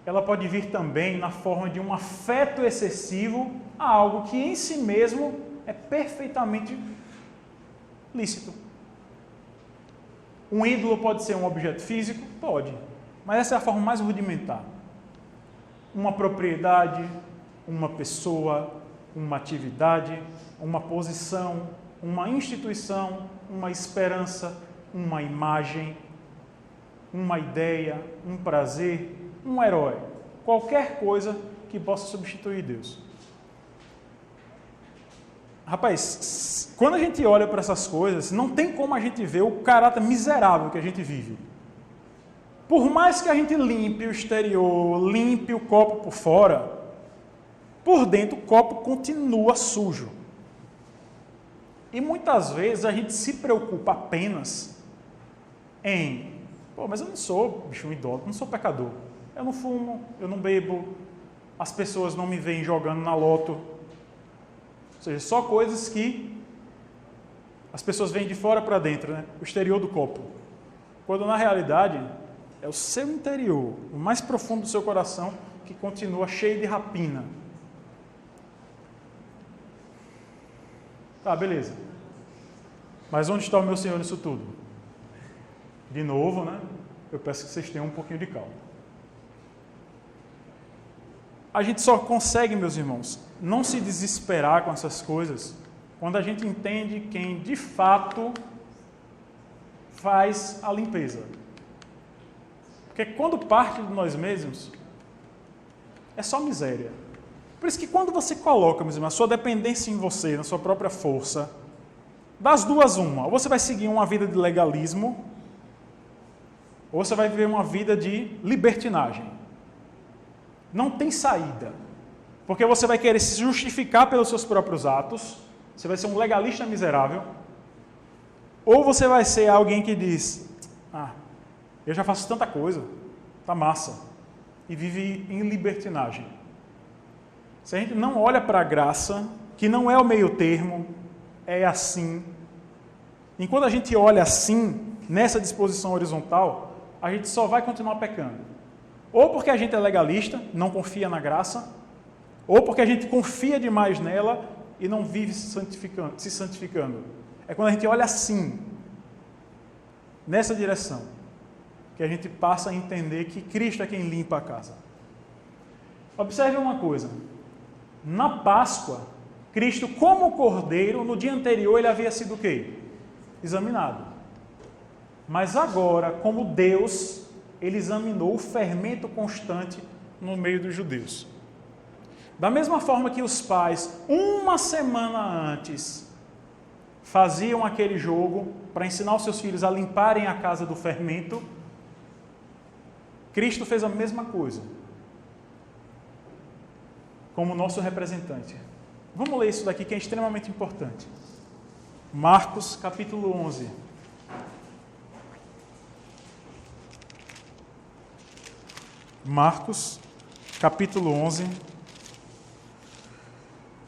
Ela pode vir também na forma de um afeto excessivo a algo que em si mesmo é perfeitamente lícito. Um ídolo pode ser um objeto físico? Pode, mas essa é a forma mais rudimentar. Uma propriedade, uma pessoa, uma atividade, uma posição, uma instituição, uma esperança, uma imagem, uma ideia, um prazer, um herói. Qualquer coisa que possa substituir Deus. Rapaz, quando a gente olha para essas coisas, não tem como a gente ver o caráter miserável que a gente vive. Por mais que a gente limpe o exterior, limpe o copo por fora, por dentro o copo continua sujo. E muitas vezes a gente se preocupa apenas em: mas eu não sou um idólatra, não sou pecador. Eu não fumo, eu não bebo, as pessoas não me veem jogando na loto. Ou seja, só coisas que as pessoas veem de fora para dentro, né? O exterior do copo. Quando na realidade é o seu interior, o mais profundo do seu coração, que continua cheio de rapina. Tá, beleza. Mas onde está o meu Senhor nisso tudo? De novo, né? Eu peço que vocês tenham um pouquinho de calma. A gente só consegue, meus irmãos, não se desesperar com essas coisas quando a gente entende quem de fato faz a limpeza. Porque quando parte de nós mesmos, é só miséria. Por isso que quando você coloca, meus irmãos, a sua dependência em você, na sua própria força, das duas uma, ou você vai seguir uma vida de legalismo, ou você vai viver uma vida de libertinagem. Não tem saída, porque você vai querer se justificar pelos seus próprios atos, você vai ser um legalista miserável, ou você vai ser alguém que diz: eu já faço tanta coisa, tá massa, e vive em libertinagem. Se a gente não olha para a graça, que não é o meio termo, é assim. Enquanto a gente olha assim, nessa disposição horizontal, a gente só vai continuar pecando. Ou porque a gente é legalista, não confia na graça, ou porque a gente confia demais nela e não vive se santificando. É quando a gente olha assim, nessa direção, que a gente passa a entender que Cristo é quem limpa a casa. Observe uma coisa. Na Páscoa, Cristo, como cordeiro, no dia anterior ele havia sido o quê? Examinado. Mas agora, como Deus, ele examinou o fermento constante no meio dos judeus. Da mesma forma que os pais, uma semana antes, faziam aquele jogo para ensinar os seus filhos a limparem a casa do fermento, Cristo fez a mesma coisa, como nosso representante. Vamos ler isso daqui que é extremamente importante. Marcos, capítulo 11. Marcos, capítulo 11,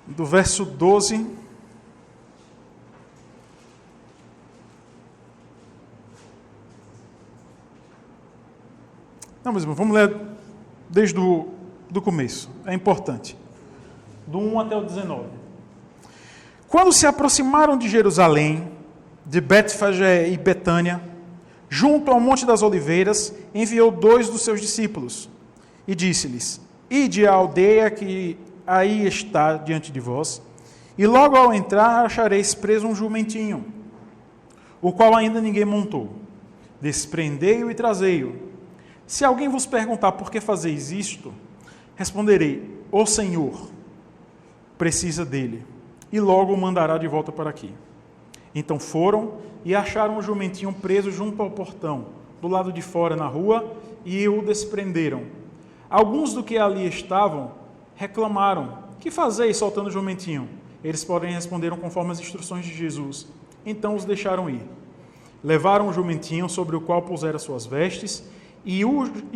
do verso 12 Não, mas vamos ler desde do começo, é importante. Do 1 até o 19. Quando se aproximaram de Jerusalém, de Betfagé e Betânia, junto ao Monte das Oliveiras, enviou 2 dos seus discípulos e disse-lhes: Ide à aldeia que aí está diante de vós, e logo ao entrar achareis preso um jumentinho, o qual ainda ninguém montou. Desprendei-o e trazei-o. Se alguém vos perguntar por que fazeis isto, responderei: o Senhor precisa dele, e logo o mandará de volta para aqui. Então foram e acharam o jumentinho preso junto ao portão, do lado de fora na rua, e o desprenderam. Alguns do que ali estavam reclamaram: que fazeis soltando o jumentinho? Eles, porém, responderam conforme as instruções de Jesus. Então os deixaram ir. Levaram o jumentinho, sobre o qual puseram suas vestes, e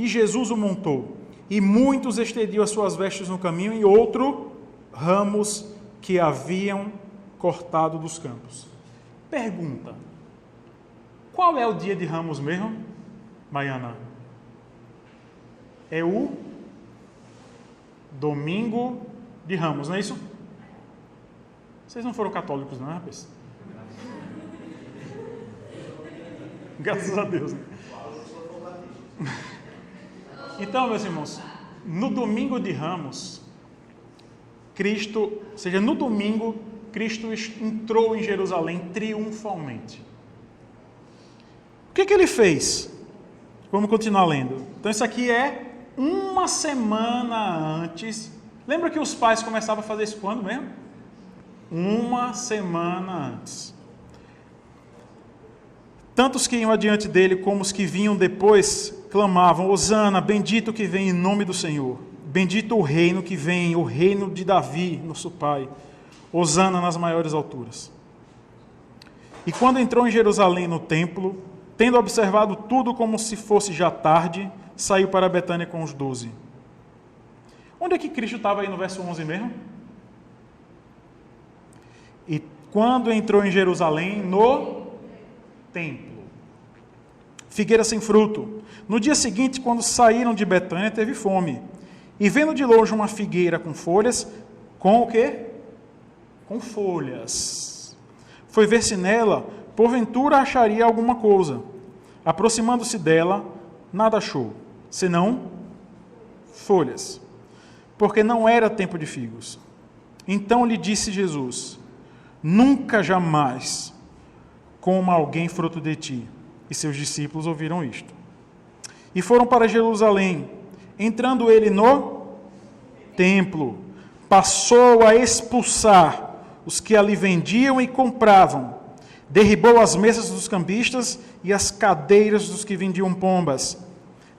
Jesus o montou. E muitos estendiam as suas vestes no caminho, e outro ramos que haviam cortado dos campos. Pergunta: qual é o dia de Ramos mesmo, Baiana? É o domingo de Ramos, não é isso? Vocês não foram católicos, não é, rapaz? Graças a Deus. Né? Então, meus irmãos, no domingo de Ramos, no domingo, Cristo entrou em Jerusalém triunfalmente. O que ele fez? Vamos continuar lendo. Então, isso aqui é uma semana antes. Lembra que os pais começavam a fazer isso quando mesmo? Uma semana antes. Tanto os que iam adiante dele como os que vinham depois clamavam: Hosana, bendito que vem em nome do Senhor. Bendito o reino que vem, o reino de Davi, nosso pai. Hosana nas maiores alturas. E quando entrou em Jerusalém no templo, tendo observado tudo como se fosse já tarde, saiu para Betânia com os 12. Onde é que Cristo estava aí no verso 11 mesmo? E quando entrou em Jerusalém, no templo. Figueira sem fruto. No dia seguinte, quando saíram de Betânia, teve fome. E vendo de longe uma figueira com folhas, com o quê? Com folhas. Foi ver se nela, porventura, acharia alguma coisa. Aproximando-se dela, nada achou, senão folhas, porque não era tempo de figos. Então lhe disse Jesus: nunca jamais coma alguém fruto de ti. E seus discípulos ouviram isto. E foram para Jerusalém. Entrando ele no templo, passou a expulsar os que ali vendiam e compravam. Derribou as mesas dos cambistas e as cadeiras dos que vendiam pombas.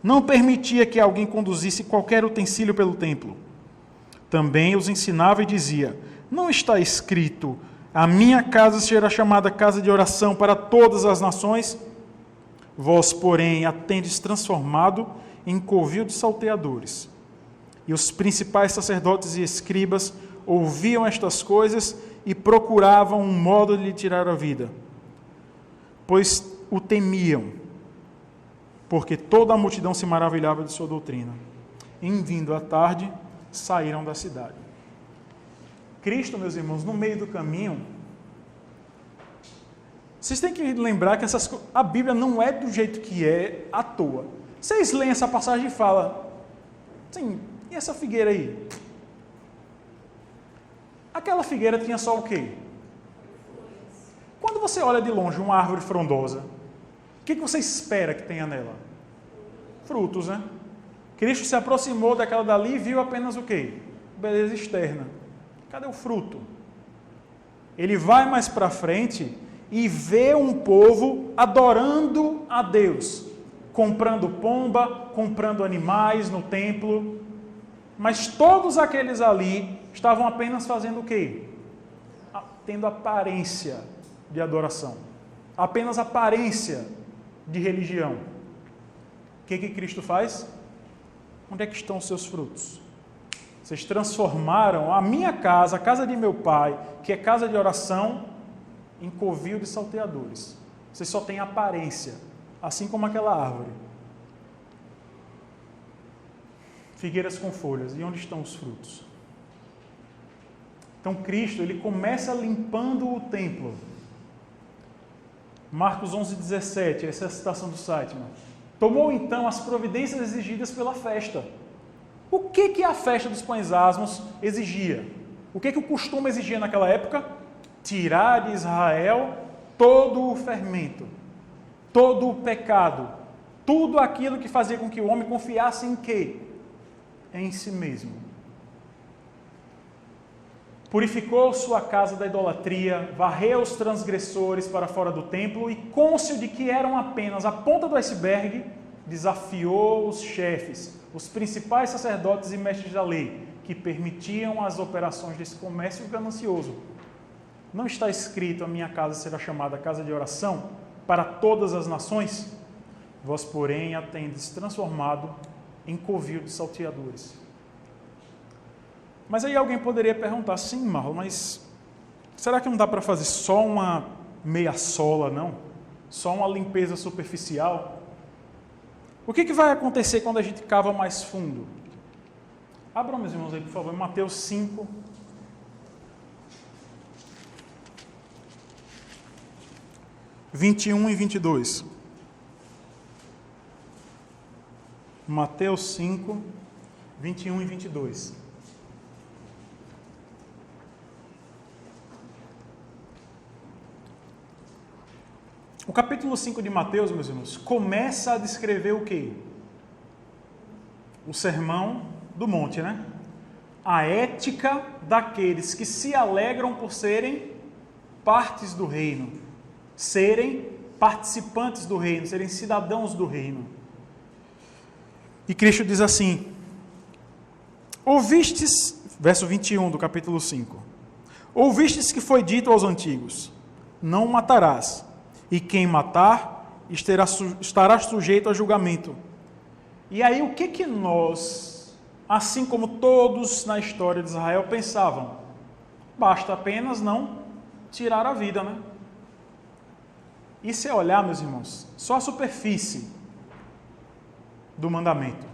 Não permitia que alguém conduzisse qualquer utensílio pelo templo. Também os ensinava e dizia: não está escrito: a minha casa será chamada casa de oração para todas as nações? Vós, porém, a tendes transformado em covil de salteadores. E os principais sacerdotes e escribas ouviam estas coisas e procuravam um modo de lhe tirar a vida, pois o temiam, porque toda a multidão se maravilhava de sua doutrina. Em vindo a tarde, saíram da cidade. Cristo, meus irmãos, no meio do caminho, vocês têm que lembrar que a Bíblia não é do jeito que é à toa. Vocês leem essa passagem e falam: sim, e essa figueira aí? Aquela figueira tinha só o quê? Quando você olha de longe uma árvore frondosa, o que você espera que tenha nela? Frutos, né? Cristo se aproximou daquela dali e viu apenas o quê? Beleza externa. Cadê o fruto? Ele vai mais para frente e vê um povo adorando a Deus, comprando pomba, comprando animais no templo, mas todos aqueles ali estavam apenas fazendo o quê? Tendo aparência de adoração, apenas aparência de religião. O que Cristo faz? Onde é que estão os seus frutos? Vocês transformaram a minha casa, a casa de meu pai, que é casa de oração, em covil de salteadores. Vocês só têm aparência, assim como aquela árvore. Figueiras com folhas, e onde estão os frutos? Então Cristo, ele começa limpando o templo. Marcos 11:17, essa é a citação do Sightman. Tomou então as providências exigidas pela festa. O que a festa dos pães asmos exigia? O que o costume exigia naquela época? Tirar de Israel todo o fermento, todo o pecado, tudo aquilo que fazia com que o homem confiasse em quê? Em si mesmo. Purificou sua casa da idolatria, varreu os transgressores para fora do templo e, cônscio de que eram apenas a ponta do iceberg, desafiou os chefes, os principais sacerdotes e mestres da lei, que permitiam as operações desse comércio ganancioso. Não está escrito: a minha casa será chamada casa de oração para todas as nações? Vós, porém, a tendes transformado em covil de salteadores. Mas aí alguém poderia perguntar: sim, Marlon, mas será que não dá para fazer só uma meia sola, não? Só uma limpeza superficial? O que vai acontecer quando a gente cava mais fundo? Abram, meus irmãos, aí, por favor, Mateus 5. (21 e 22). Mateus 5, 21 e 22. O capítulo 5 de Mateus, meus irmãos, começa a descrever o quê? O sermão do monte, né? A ética daqueles que se alegram por serem partes do reino, serem participantes do reino, serem cidadãos do reino. E Cristo diz assim: ouvistes, verso 21 do capítulo 5, ouvistes que foi dito aos antigos: não matarás, e quem matar estará sujeito a julgamento. E aí o que nós, assim como todos na história de Israel, pensavam? Basta apenas não tirar a vida, né? E se olhar, meus irmãos, só a superfície do mandamento.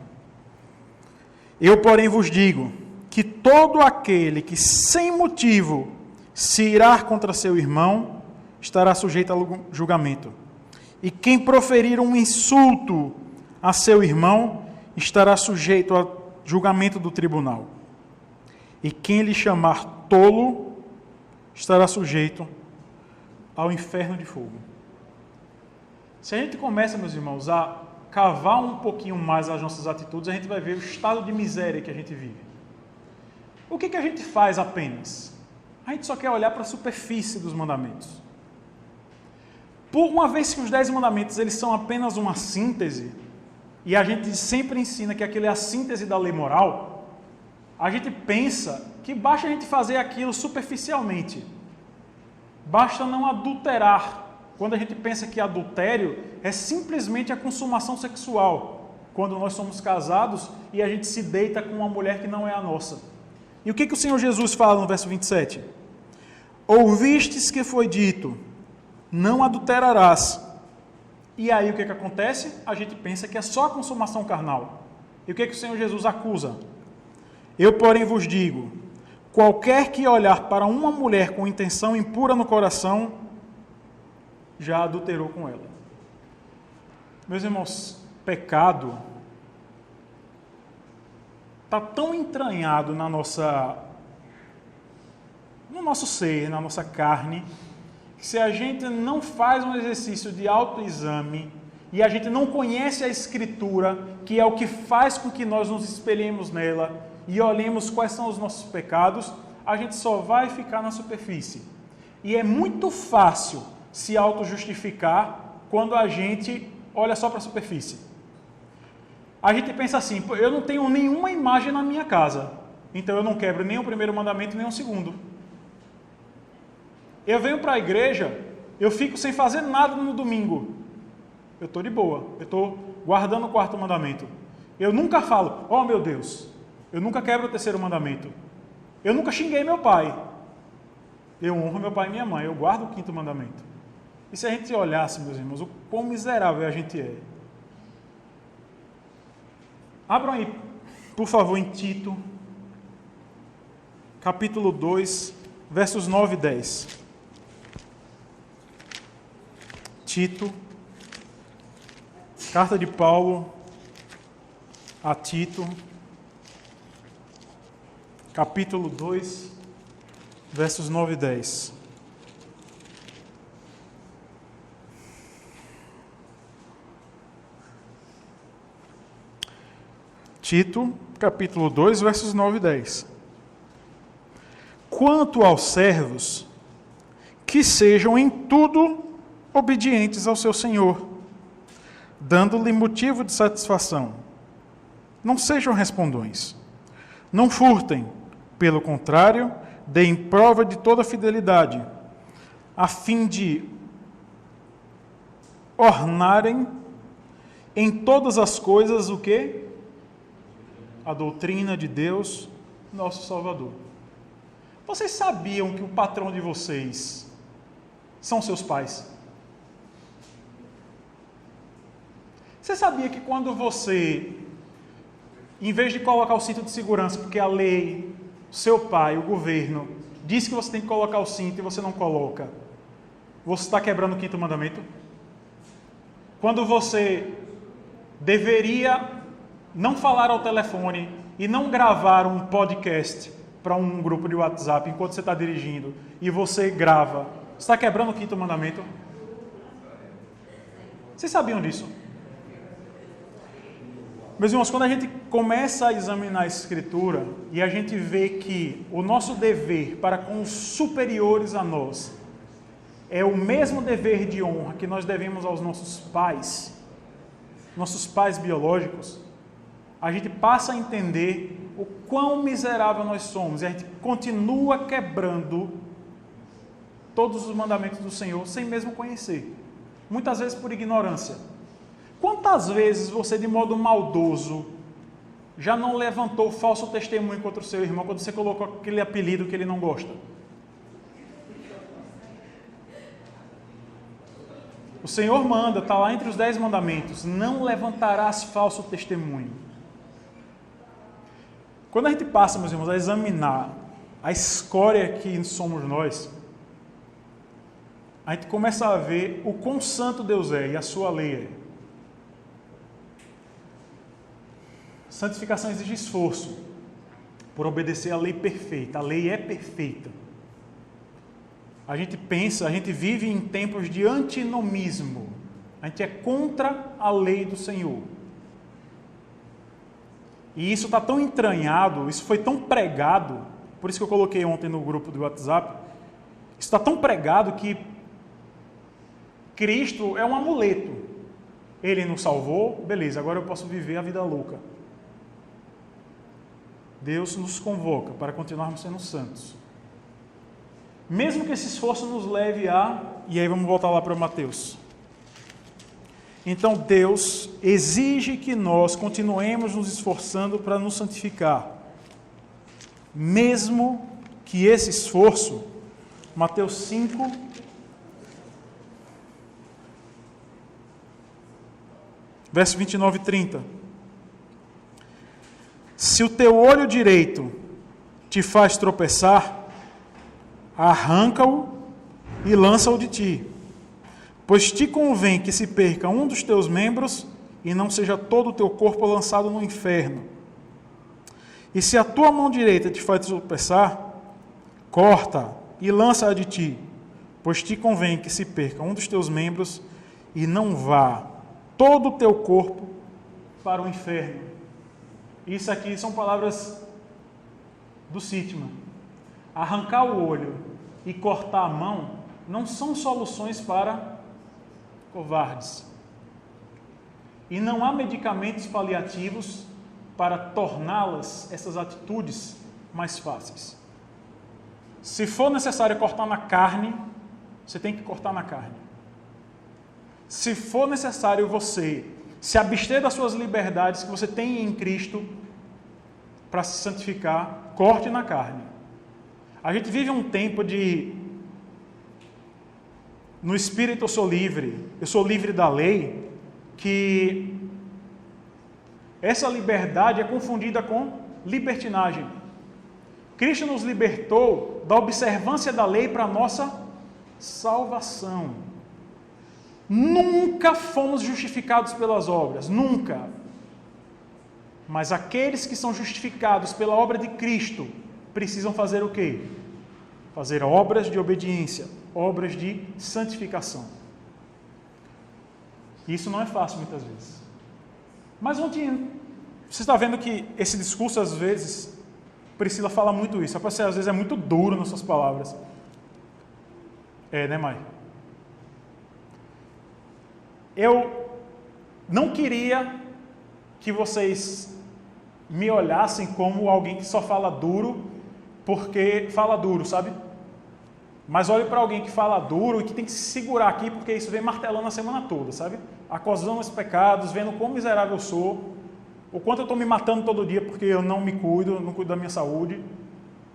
Eu, porém, vos digo que todo aquele que sem motivo se irar contra seu irmão estará sujeito a julgamento. E quem proferir um insulto a seu irmão estará sujeito a julgamento do tribunal. E quem lhe chamar tolo estará sujeito ao inferno de fogo. Se a gente começa, meus irmãos, a cavar um pouquinho mais as nossas atitudes, a gente vai ver o estado de miséria que a gente vive. O que a gente faz apenas? A gente só quer olhar para a superfície dos mandamentos. Por uma vez que os 10 mandamentos eles são apenas uma síntese, e a gente sempre ensina que aquilo é a síntese da lei moral, a gente pensa que basta a gente fazer aquilo superficialmente. Basta não adulterar. Quando a gente pensa que adultério é simplesmente a consumação sexual, quando nós somos casados e a gente se deita com uma mulher que não é a nossa. E o que o Senhor Jesus fala no verso 27? Ouvistes que foi dito: não adulterarás. E aí o que acontece? A gente pensa que é só a consumação carnal. E o que o Senhor Jesus acusa? Eu, porém, vos digo: qualquer que olhar para uma mulher com intenção impura no coração, já adulterou com ela. Meus irmãos, pecado está tão entranhado no nosso ser, na nossa carne, que se a gente não faz um exercício de autoexame e a gente não conhece a Escritura, que é o que faz com que nós nos espelhemos nela e olhemos quais são os nossos pecados, a gente só vai ficar na superfície. E é muito fácil se auto-justificar quando a gente olha só para a superfície. A gente pensa assim, eu não tenho nenhuma imagem na minha casa, então eu não quebro nem o primeiro mandamento, nem o segundo. Eu venho para a igreja, eu fico sem fazer nada no domingo. Eu estou de boa, eu estou guardando o quarto mandamento. Eu nunca falo, oh meu Deus, eu nunca quebro o terceiro mandamento. Eu nunca xinguei meu pai. Eu honro meu pai e minha mãe, eu guardo o quinto mandamento. E se a gente olhasse, meus irmãos, o quão miserável a gente é. Abram aí, por favor, em Tito, capítulo 2, versos 9 e 10. Tito, carta de Paulo a Tito, capítulo 2, versos 9 e 10. Tito, capítulo 2, versos 9 e 10. Quanto aos servos, que sejam em tudo obedientes ao seu Senhor, dando-lhe motivo de satisfação. Não sejam respondões. Não furtem, pelo contrário, deem prova de toda fidelidade, a fim de ornarem em todas as coisas o quê? A doutrina de Deus, nosso Salvador. Vocês sabiam que o patrão de vocês são seus pais? Você sabia que quando você, em vez de colocar o cinto de segurança, porque a lei, seu pai, o governo, diz que você tem que colocar o cinto e você não coloca, você está quebrando o quinto mandamento? Quando você deveria não falar ao telefone e não gravar um podcast para um grupo de WhatsApp enquanto você está dirigindo e você grava, você está quebrando o quinto mandamento? Vocês sabiam disso? Meus irmãos, quando a gente começa a examinar a Escritura e a gente vê que o nosso dever para com os superiores a nós é o mesmo dever de honra que nós devemos aos nossos pais biológicos, a gente passa a entender o quão miserável nós somos e a gente continua quebrando todos os mandamentos do Senhor sem mesmo conhecer, muitas vezes por ignorância. Quantas vezes você, de modo maldoso, já não levantou falso testemunho contra o seu irmão quando você colocou aquele apelido que ele não gosta? O Senhor manda, está lá entre os 10 mandamentos, não levantarás falso testemunho. Quando a gente passa, meus irmãos, a examinar a escória que somos nós, a gente começa a ver o quão santo Deus é e a sua lei é. Santificação exige esforço por obedecer à lei perfeita. A lei é perfeita. A gente pensa, a gente vive em tempos de antinomismo. A gente é contra a lei do Senhor. E isso está tão entranhado, isso foi tão pregado, por isso que eu coloquei ontem no grupo do WhatsApp, isso está tão pregado que Cristo é um amuleto. Ele nos salvou, beleza, agora eu posso viver a vida louca. Deus nos convoca para continuarmos sendo santos. Mesmo que esse esforço nos leve a... E aí vamos voltar lá para Mateus. Então Deus exige que nós continuemos nos esforçando para nos santificar. Mesmo que esse esforço, Mateus 5, verso 29 e 30. Se o teu olho direito te faz tropeçar, arranca-o e lança-o de ti, pois te convém que se perca um dos teus membros e não seja todo o teu corpo lançado no inferno. E se a tua mão direita te faz tropeçar, corta e lança-a de ti, pois te convém que se perca um dos teus membros e não vá todo o teu corpo para o inferno. Isso aqui são palavras do Sitman. Arrancar o olho e cortar a mão não são soluções para covardes. E não há medicamentos paliativos para torná-las, essas atitudes, mais fáceis. Se for necessário cortar na carne, você tem que cortar na carne. Se for necessário você se abster das suas liberdades que você tem em Cristo para se santificar, corte na carne. A gente vive um tempo de no Espírito eu sou livre da lei, que essa liberdade é confundida com libertinagem. Cristo nos libertou da observância da lei para a nossa salvação. Nunca fomos justificados pelas obras, nunca. Mas aqueles que são justificados pela obra de Cristo precisam fazer o quê? Fazer obras de obediência, obras de santificação. Isso não é fácil muitas vezes. Mas ontem, você está vendo que esse discurso às vezes, Priscila fala muito isso, às vezes é muito duro nas suas palavras. É, né, Mai? Eu não queria que vocês me olhassem como alguém que só fala duro porque fala duro, sabe? Mas olhe para alguém que fala duro e que tem que se segurar aqui porque isso vem martelando a semana toda, sabe? Acusando os pecados, vendo quão miserável eu sou, o quanto eu estou me matando todo dia porque eu não me cuido, não cuido da minha saúde.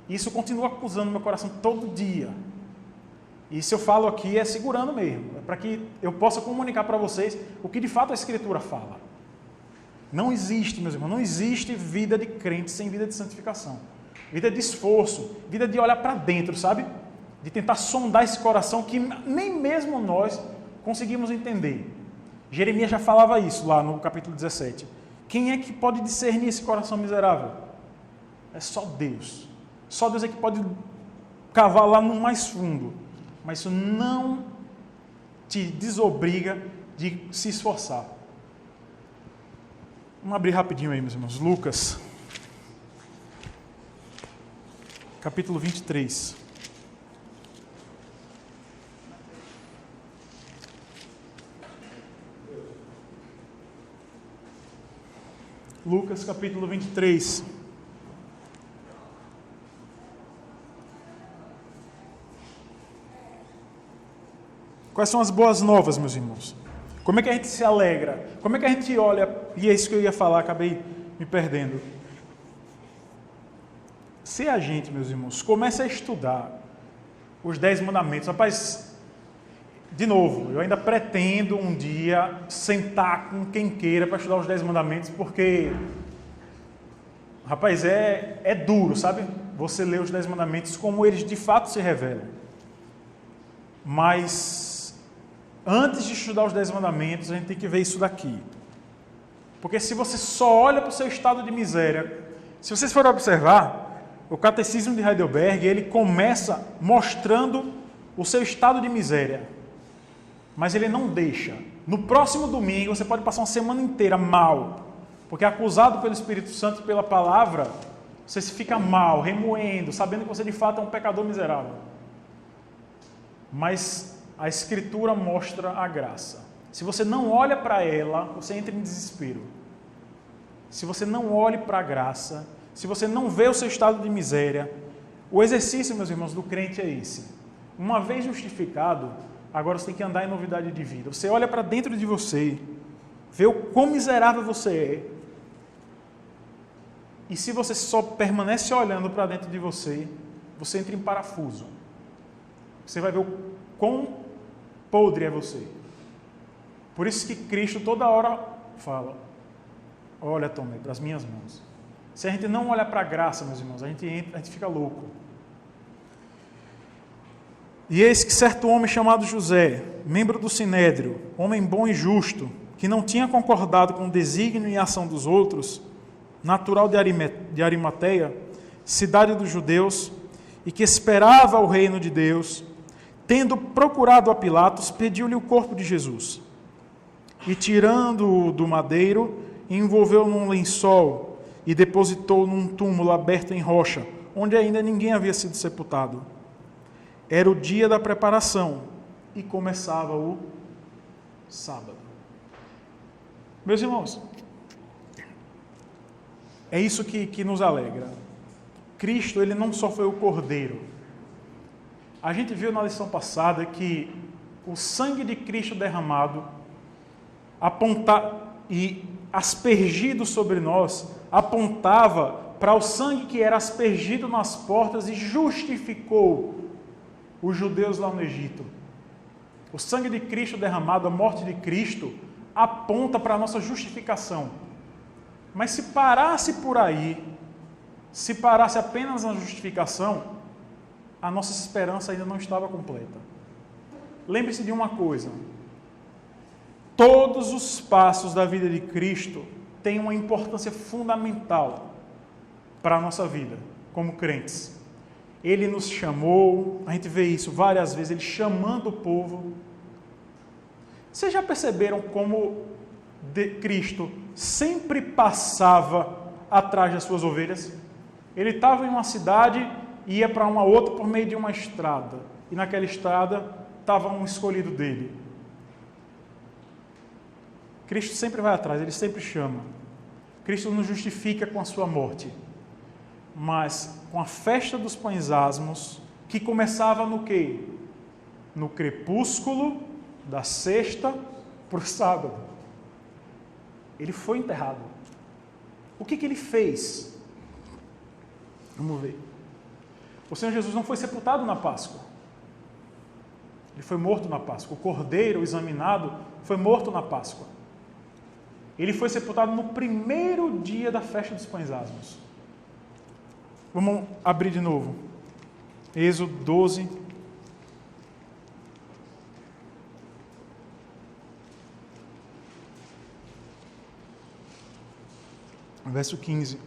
Isso continua acusando meu coração todo dia. E se eu falo aqui é segurando mesmo, é para que eu possa comunicar para vocês o que de fato a Escritura fala. Não existe, meus irmãos, não existe vida de crente sem vida de santificação. Vida de esforço, vida de olhar para dentro, sabe? De tentar sondar esse coração que nem mesmo nós conseguimos entender. Jeremias já falava isso lá no capítulo 17. Quem é que pode discernir esse coração miserável? É só Deus. Só Deus é que pode cavar lá no mais fundo. Mas isso não te desobriga de se esforçar. Vamos abrir rapidinho aí, meus irmãos. Lucas, capítulo 23. Lucas, capítulo 23. Quais são as boas novas, meus irmãos? Como é que a gente se alegra? Como é que a gente olha? E é isso que eu ia falar, acabei me perdendo. Se a gente, meus irmãos, começa a estudar os 10 mandamentos, rapaz, de novo, eu ainda pretendo um dia sentar com quem queira para estudar os 10 mandamentos, porque, rapaz, é duro, sabe? Você lê os 10 mandamentos como eles de fato se revelam. Mas antes de estudar os 10 mandamentos, a gente tem que ver isso daqui. Porque se você só olha para o seu estado de miséria, se vocês forem observar, o Catecismo de Heidelberg, ele começa mostrando o seu estado de miséria. Mas ele não deixa. No próximo domingo, você pode passar uma semana inteira mal. Porque acusado pelo Espírito Santo e pela palavra, você se fica mal, remoendo, sabendo que você de fato é um pecador miserável. Mas a Escritura mostra a graça. Se você não olha para ela, você entra em desespero. Se você não olha para a graça, se você não vê o seu estado de miséria, o exercício, meus irmãos, do crente é esse. Uma vez justificado, agora você tem que andar em novidade de vida. Você olha para dentro de você, vê o quão miserável você é. E se você só permanece olhando para dentro de você, você entra em parafuso. Você vai ver o quão podre é você. Por isso que Cristo toda hora fala: olha, Tomé, para as minhas mãos. Se a gente não olhar para a graça, meus irmãos, a gente fica louco. E eis que certo homem chamado José, membro do Sinédrio, homem bom e justo, que não tinha concordado com o desígnio e a ação dos outros, natural de Arimateia, cidade dos judeus, e que esperava o reino de Deus, tendo procurado a Pilatos, pediu-lhe o corpo de Jesus. E tirando-o do madeiro, envolveu-o num lençol e depositou num túmulo aberto em rocha, onde ainda ninguém havia sido sepultado. Era o dia da preparação e começava o sábado. Meus irmãos, é isso que nos alegra. Cristo, ele não só foi o Cordeiro. A gente viu na lição passada que o sangue de Cristo derramado e aspergido sobre nós, apontava para o sangue que era aspergido nas portas e justificou os judeus lá no Egito. O sangue de Cristo derramado, a morte de Cristo, aponta para a nossa justificação. Mas se parasse por aí, se parasse apenas na justificação, a nossa esperança ainda não estava completa. Lembre-se de uma coisa: todos os passos da vida de Cristo têm uma importância fundamental para a nossa vida, como crentes. Ele nos chamou, a gente vê isso várias vezes, ele chamando o povo. Vocês já perceberam como Cristo sempre passava atrás das suas ovelhas? Ele estava em uma cidade e ia para uma outra por meio de uma estrada. E naquela estrada estava um escolhido dele. Cristo sempre vai atrás, ele sempre chama. Cristo nos justifica com a sua morte. Mas com a festa dos pães asmos, que começava no quê? No crepúsculo da sexta para o sábado. Ele foi enterrado. O que ele fez? Vamos ver. O Senhor Jesus não foi sepultado na Páscoa. Ele foi morto na Páscoa. O cordeiro examinado foi morto na Páscoa. Ele foi sepultado no primeiro dia da festa dos pães asmos. Vamos abrir de novo. Êxodo 12. Verso 15.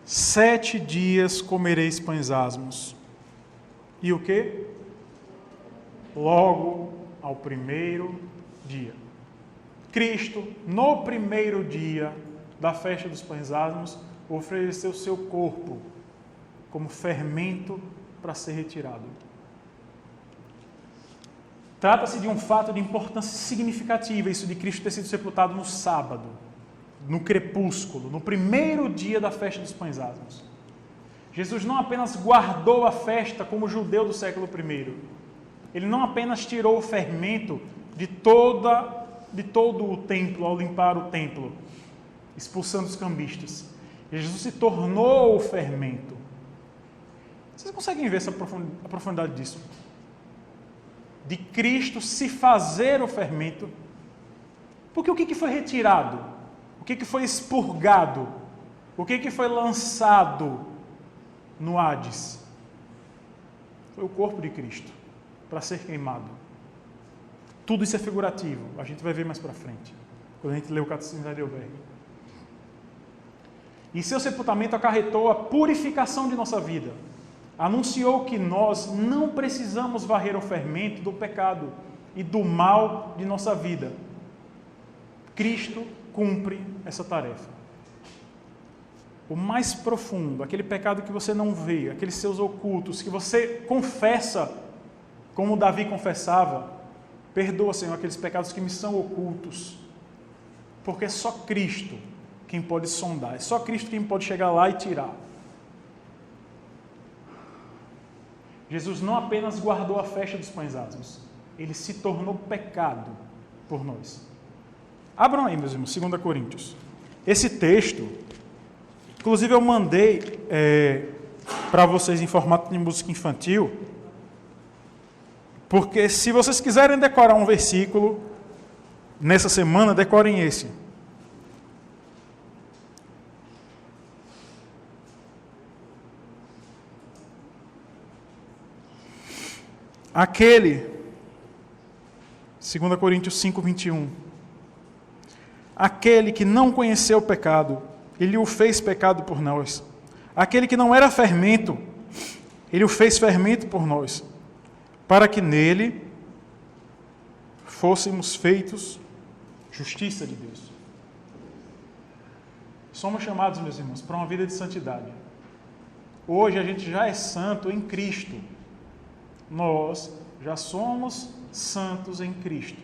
Sete dias comereis pães asmos. E o quê? Logo ao primeiro dia. Cristo, no primeiro dia da festa dos pães asmos, ofereceu seu corpo como fermento para ser retirado. Trata-se de um fato de importância significativa, isso de Cristo ter sido sepultado no sábado, no crepúsculo, no primeiro dia da festa dos pães asmos. Jesus não apenas guardou a festa como judeu do século I, ele não apenas tirou o fermento de todo o templo ao limpar o templo, expulsando os cambistas. Jesus se tornou o fermento. Vocês conseguem ver a profundidade disso? De Cristo se fazer o fermento. Porque o que foi retirado? O que foi expurgado? O que foi lançado no Hades? Foi o corpo de Cristo, para ser queimado. Tudo isso é figurativo, a gente vai ver mais para frente, quando a gente lê o Catecismo de Heidelberg. E seu sepultamento acarretou a purificação de nossa vida. Anunciou que nós não precisamos varrer o fermento do pecado e do mal de nossa vida. Cristo cumpre essa tarefa. O mais profundo, aquele pecado que você não vê, aqueles seus ocultos, que você confessa, como Davi confessava, perdoa, Senhor, aqueles pecados que me são ocultos, porque é só Cristo quem pode sondar, é só Cristo quem pode chegar lá e tirar. Jesus não apenas guardou a festa dos pães asmos, ele se tornou pecado por nós. Abram aí, meus irmãos, 2 Coríntios. Esse texto, inclusive eu mandei para vocês em formato de música infantil, porque se vocês quiserem decorar um versículo nessa semana, decorem esse. Aquele, 2 Coríntios 5, 21, aquele que não conheceu o pecado, ele o fez pecado por nós. Aquele que não era fermento, ele o fez fermento por nós, para que nele fôssemos feitos justiça de Deus. Somos chamados, meus irmãos, para uma vida de santidade. Hoje a gente já é santo em Cristo. Nós já somos santos em Cristo.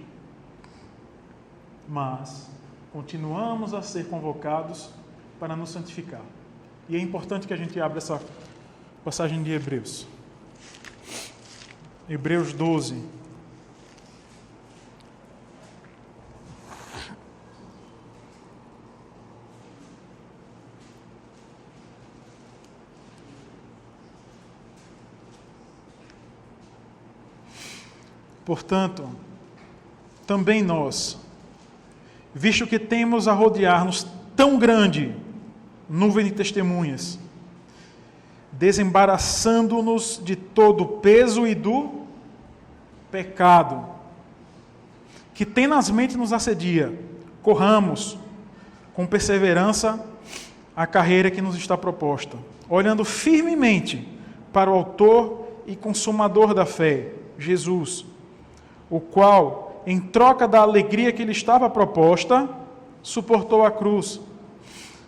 Mas continuamos a ser convocados para nos santificar. E é importante que a gente abra essa passagem de Hebreus. Hebreus 12. Portanto, também nós, visto que temos a rodear-nos tão grande nuvem de testemunhas, desembaraçando-nos de todo o peso e do pecado, que tenazmente nos assedia, corramos com perseverança a carreira que nos está proposta, olhando firmemente para o autor e consumador da fé, Jesus, o qual, em troca da alegria que lhe estava proposta, suportou a cruz,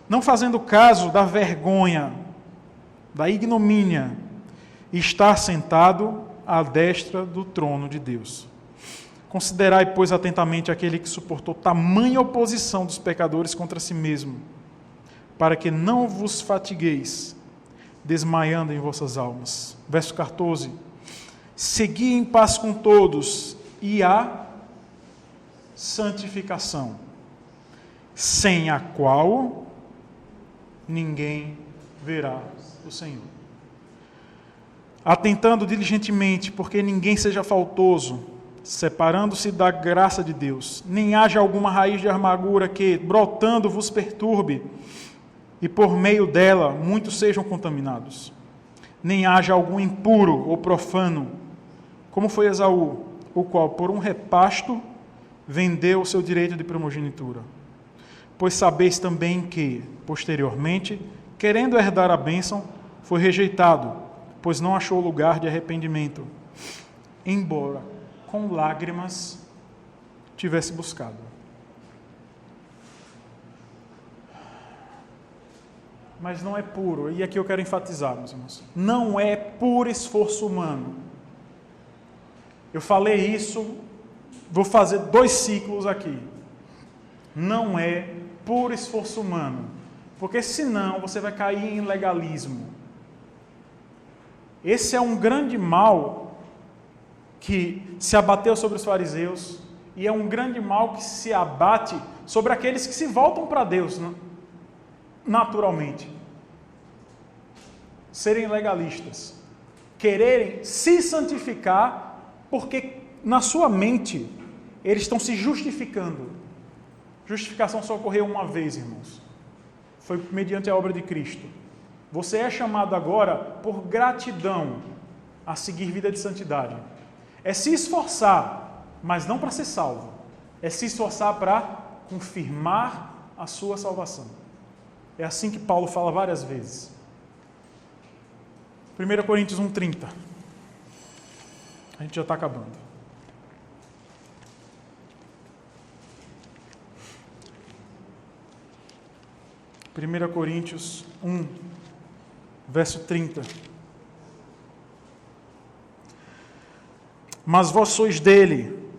não fazendo caso da vergonha, da ignomínia, e está sentado à destra do trono de Deus. Considerai, pois, atentamente aquele que suportou tamanha oposição dos pecadores contra si mesmo, para que não vos fatigueis, desmaiando em vossas almas. Verso 14. Segui em paz com todos e a santificação, sem a qual ninguém verá o Senhor. Atentando diligentemente, porque ninguém seja faltoso, separando-se da graça de Deus, nem haja alguma raiz de amargura que, brotando, vos perturbe, e por meio dela muitos sejam contaminados. Nem haja algum impuro ou profano, como foi Esaú, o qual, por um repasto, vendeu o seu direito de primogenitura. Pois sabeis também que, posteriormente, querendo herdar a bênção, foi rejeitado, pois não achou lugar de arrependimento, embora com lágrimas tivesse buscado. Mas não é puro, e aqui eu quero enfatizar, meus irmãos, não é por esforço humano. Eu falei isso, vou fazer 2 ciclos aqui. Não é por esforço humano, porque senão você vai cair em legalismo. Esse é um grande mal que se abateu sobre os fariseus e é um grande mal que se abate sobre aqueles que se voltam para Deus, naturalmente. Serem legalistas, quererem se santificar, porque na sua mente eles estão se justificando. Justificação só ocorreu uma vez, irmãos. Foi mediante a obra de Cristo. Você é chamado agora por gratidão a seguir vida de santidade. É se esforçar, mas não para ser salvo. É se esforçar para confirmar a sua salvação. É assim que Paulo fala várias vezes. 1 Coríntios 1:30. A gente já está acabando. 1 Coríntios 1, verso 30. Mas vós sois dele,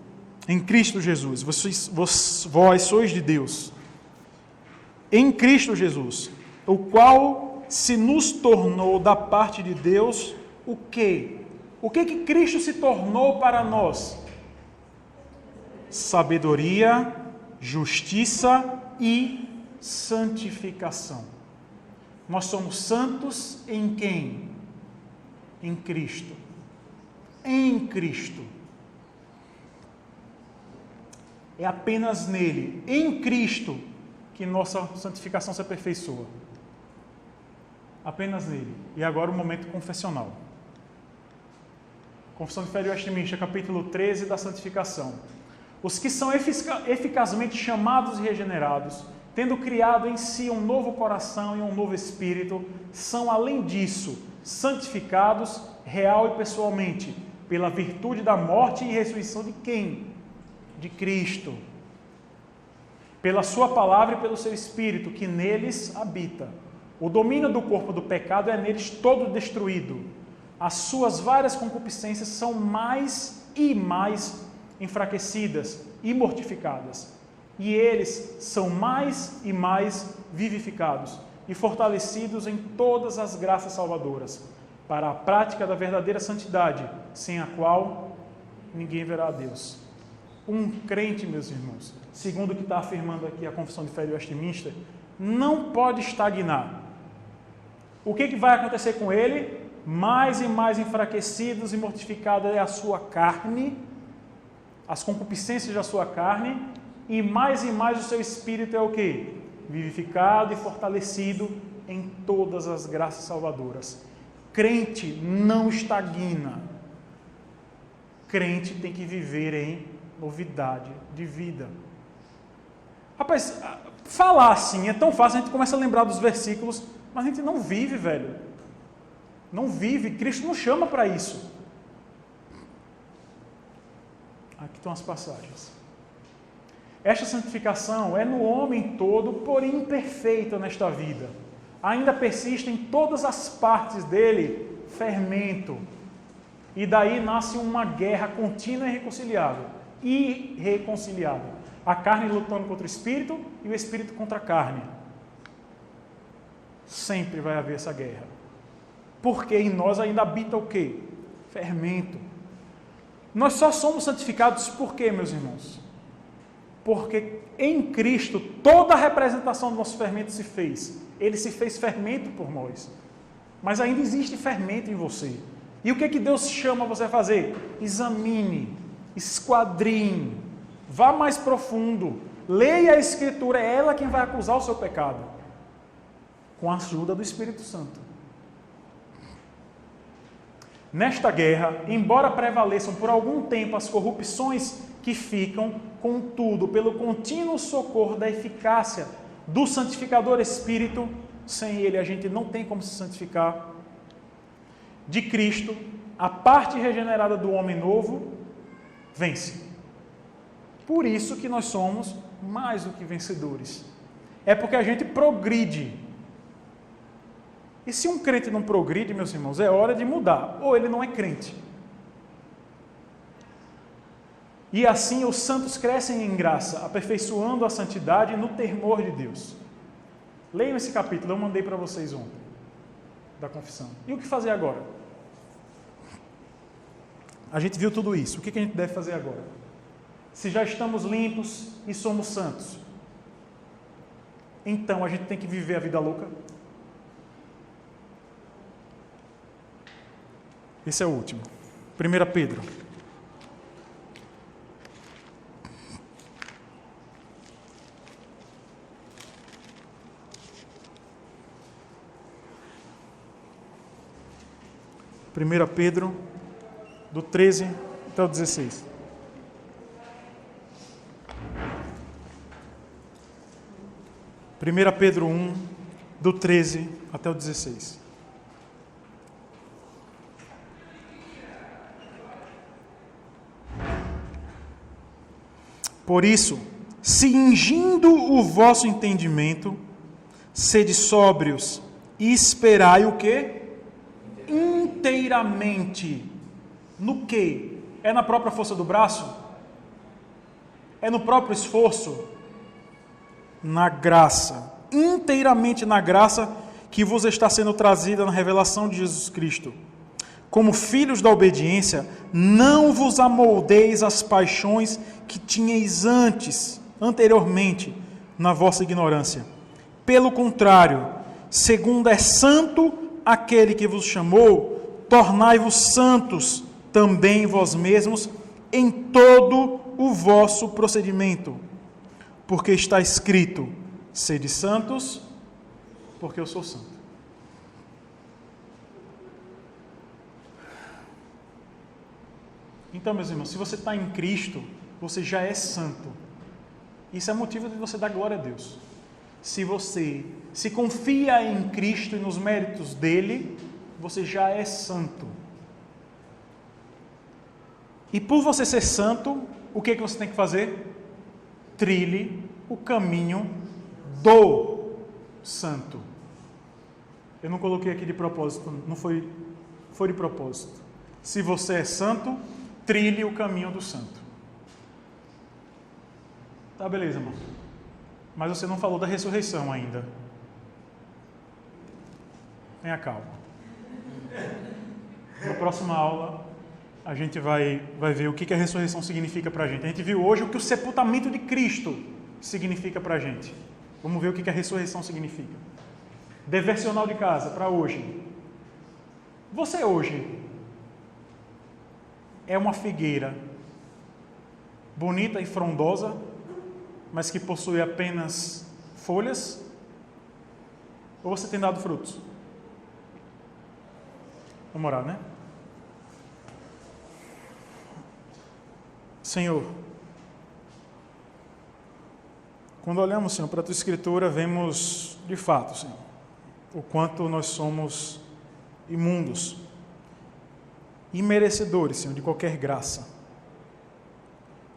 em Cristo Jesus. Vós sois de Deus, em Cristo Jesus, o qual se nos tornou da parte de Deus o quê? O que Cristo se tornou para nós? Sabedoria, justiça e santificação. Nós somos santos em quem? Em Cristo. Em Cristo. É apenas nele, em Cristo, que nossa santificação se aperfeiçoa. Apenas nele. E agora o momento confessional. Confissão de Fé de Westminster, capítulo 13 da santificação. Os que são eficazmente chamados e regenerados, tendo criado em si um novo coração e um novo espírito, são, além disso, santificados real e pessoalmente, pela virtude da morte e ressurreição de quem? de Cristo, pela sua palavra e pelo seu Espírito, que neles habita. O domínio do corpo do pecado é neles todo destruído. As suas várias concupiscências são mais e mais enfraquecidas e mortificadas. E eles são mais e mais vivificados e fortalecidos em todas as graças salvadoras, para a prática da verdadeira santidade, sem a qual ninguém verá a Deus. Um crente, meus irmãos, segundo o que está afirmando aqui a Confissão de Fé de Westminster, não pode estagnar. O que vai acontecer com ele? Mais e mais enfraquecidos e mortificados é a sua carne, as concupiscências da sua carne, e mais o seu espírito é o quê? Vivificado e fortalecido em todas as graças salvadoras. Crente não estagna. Crente tem que viver em novidade de vida. Rapaz, falar assim é tão fácil, a gente começa a lembrar dos versículos, mas a gente não vive, velho. Não vive, Cristo nos chama para isso. Aqui estão as passagens. Esta santificação é no homem todo, porém imperfeita nesta vida. Ainda persiste em todas as partes dele fermento. E daí nasce uma guerra contínua e irreconciliável. A carne lutando contra o espírito e o espírito contra a carne. Sempre vai haver essa guerra. Porque em nós ainda habita o quê? Fermento. Nós só somos santificados por quê, meus irmãos? Porque em Cristo toda a representação do nosso fermento se fez. Ele se fez fermento por nós. Mas ainda existe fermento em você. E o que Deus chama você a fazer? Examine, esquadrinhe, vá mais profundo, leia a Escritura, é ela quem vai acusar o seu pecado. Com a ajuda do Espírito Santo. Nesta guerra, embora prevaleçam por algum tempo as corrupções que ficam, contudo, pelo contínuo socorro da eficácia do santificador Espírito, sem ele a gente não tem como se santificar, de Cristo, a parte regenerada do homem novo vence. Por isso que nós somos mais do que vencedores. É porque a gente progride. E se um crente não progride, meus irmãos, é hora de mudar. Ou ele não é crente. E assim os santos crescem em graça, aperfeiçoando a santidade no temor de Deus. Leiam esse capítulo, eu mandei para vocês ontem, da confissão. E o que fazer agora? A gente viu tudo isso. O que a gente deve fazer agora? Se já estamos limpos e somos santos, então a gente tem que viver a vida louca? Esse é o último. 1 Pedro. Primeira Pedro, do 13 até o 16. Primeira Pedro 1, do 13 até o 16. Por isso, cingindo o vosso entendimento, sede sóbrios e esperai o quê? Inteiramente. No quê? É na própria força do braço? É no próprio esforço? Na graça. Inteiramente na graça que vos está sendo trazida na revelação de Jesus Cristo. Como filhos da obediência, não vos amoldeis às paixões que tinhais anteriormente, na vossa ignorância. Pelo contrário, segundo é santo aquele que vos chamou, tornai-vos santos também vós mesmos em todo o vosso procedimento. Porque está escrito, sede santos, porque eu sou santo. Então, meus irmãos, se você está em Cristo, você já é santo. Isso é motivo de você dar glória a Deus. Se você se confia em Cristo e nos méritos dele, você já é santo. E por você ser santo, o que você tem que fazer? Trilhe o caminho do santo. Eu não coloquei aqui de propósito, não foi de propósito. Se você é santo, trilhe o caminho do santo. Tá, beleza, irmão. Mas você não falou da ressurreição ainda. Tenha calma. Na próxima aula, a gente vai ver o que a ressurreição significa para a gente. A gente viu hoje o que o sepultamento de Cristo significa para a gente. Vamos ver o que a ressurreição significa. Deversional de casa, para hoje. Você hoje é uma figueira bonita e frondosa, mas que possui apenas folhas? Ou você tem dado frutos? Vamos orar, né? Senhor, quando olhamos, Senhor, para a Tua Escritura, vemos de fato, Senhor, o quanto nós somos imundos, imerecedores, Senhor, de qualquer graça.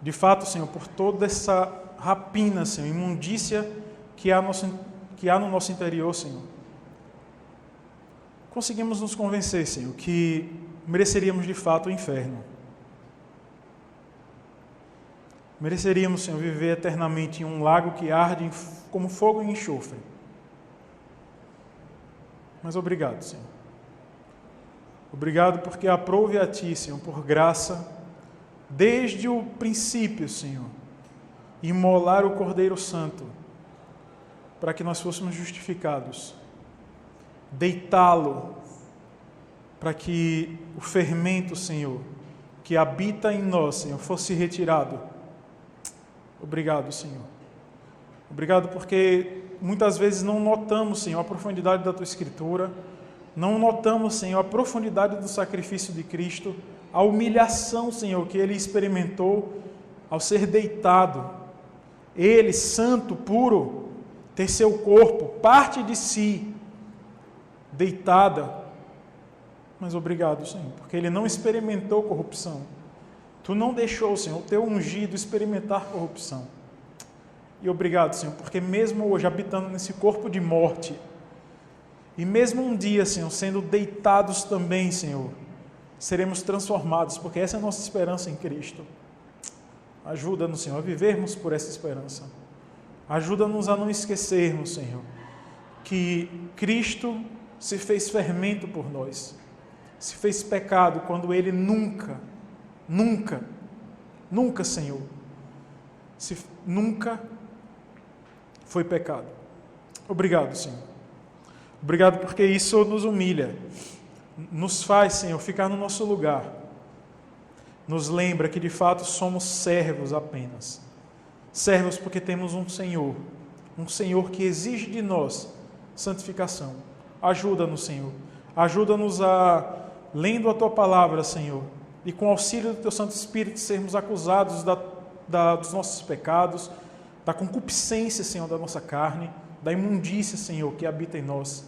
De fato, Senhor, por toda essa rapina, Senhor, imundícia que há no nosso interior, Senhor, conseguimos nos convencer, Senhor, que mereceríamos de fato o inferno. Mereceríamos, Senhor, viver eternamente em um lago que arde como fogo e enxofre. Mas obrigado, Senhor. Obrigado porque aprove a Ti, Senhor, por graça, desde o princípio, Senhor, imolar o Cordeiro Santo, para que nós fôssemos justificados, deitá-lo, para que o fermento, Senhor, que habita em nós, Senhor, fosse retirado. Obrigado, Senhor. Obrigado porque muitas vezes não notamos, Senhor, a profundidade da Tua Escritura, não notamos, Senhor, a profundidade do sacrifício de Cristo, a humilhação, Senhor, que Ele experimentou ao ser deitado. Ele, santo, puro, ter seu corpo, parte de si, deitada. Mas obrigado, Senhor, porque Ele não experimentou corrupção. Tu não deixou, Senhor, o Teu ungido experimentar corrupção. E obrigado, Senhor, porque mesmo hoje, habitando nesse corpo de morte, e mesmo um dia, Senhor, sendo deitados também, Senhor, seremos transformados, porque essa é a nossa esperança em Cristo. Ajuda-nos, Senhor, a vivermos por essa esperança. Ajuda-nos a não esquecermos, Senhor, que Cristo se fez fermento por nós, se fez pecado quando Ele nunca, Senhor, nunca foi pecado. Obrigado, Senhor. Obrigado porque isso nos humilha, nos faz, Senhor, ficar no nosso lugar. Nos lembra que de fato somos servos apenas. Servos porque temos um Senhor que exige de nós santificação. Ajuda-nos, Senhor. Ajuda-nos a, lendo a Tua palavra, Senhor, e com o auxílio do Teu Santo Espírito, sermos acusados dos nossos pecados, da concupiscência, Senhor, da nossa carne, da imundícia, Senhor, que habita em nós.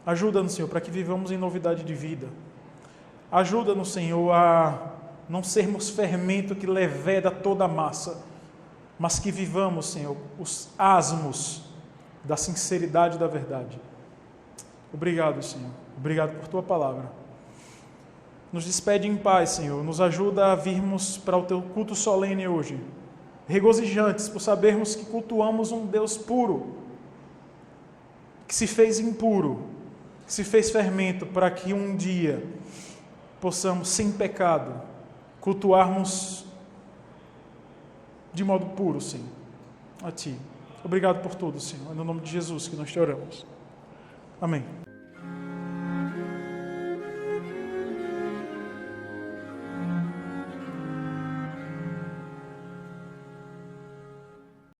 Ajuda-nos, Senhor, para que vivamos em novidade de vida. Ajuda-nos, Senhor, a não sermos fermento que leveda toda a massa, mas que vivamos, Senhor, os asmos da sinceridade e da verdade. Obrigado, Senhor. Obrigado por Tua palavra. Nos despede em paz, Senhor. Nos ajuda a virmos para o Teu culto solene hoje, regozijantes por sabermos que cultuamos um Deus puro, que se fez impuro, que se fez fermento, para que um dia possamos, sem pecado, cultuarmos de modo puro, Senhor, a Ti. Obrigado por tudo, Senhor. É no nome de Jesus que nós te oramos. Amém.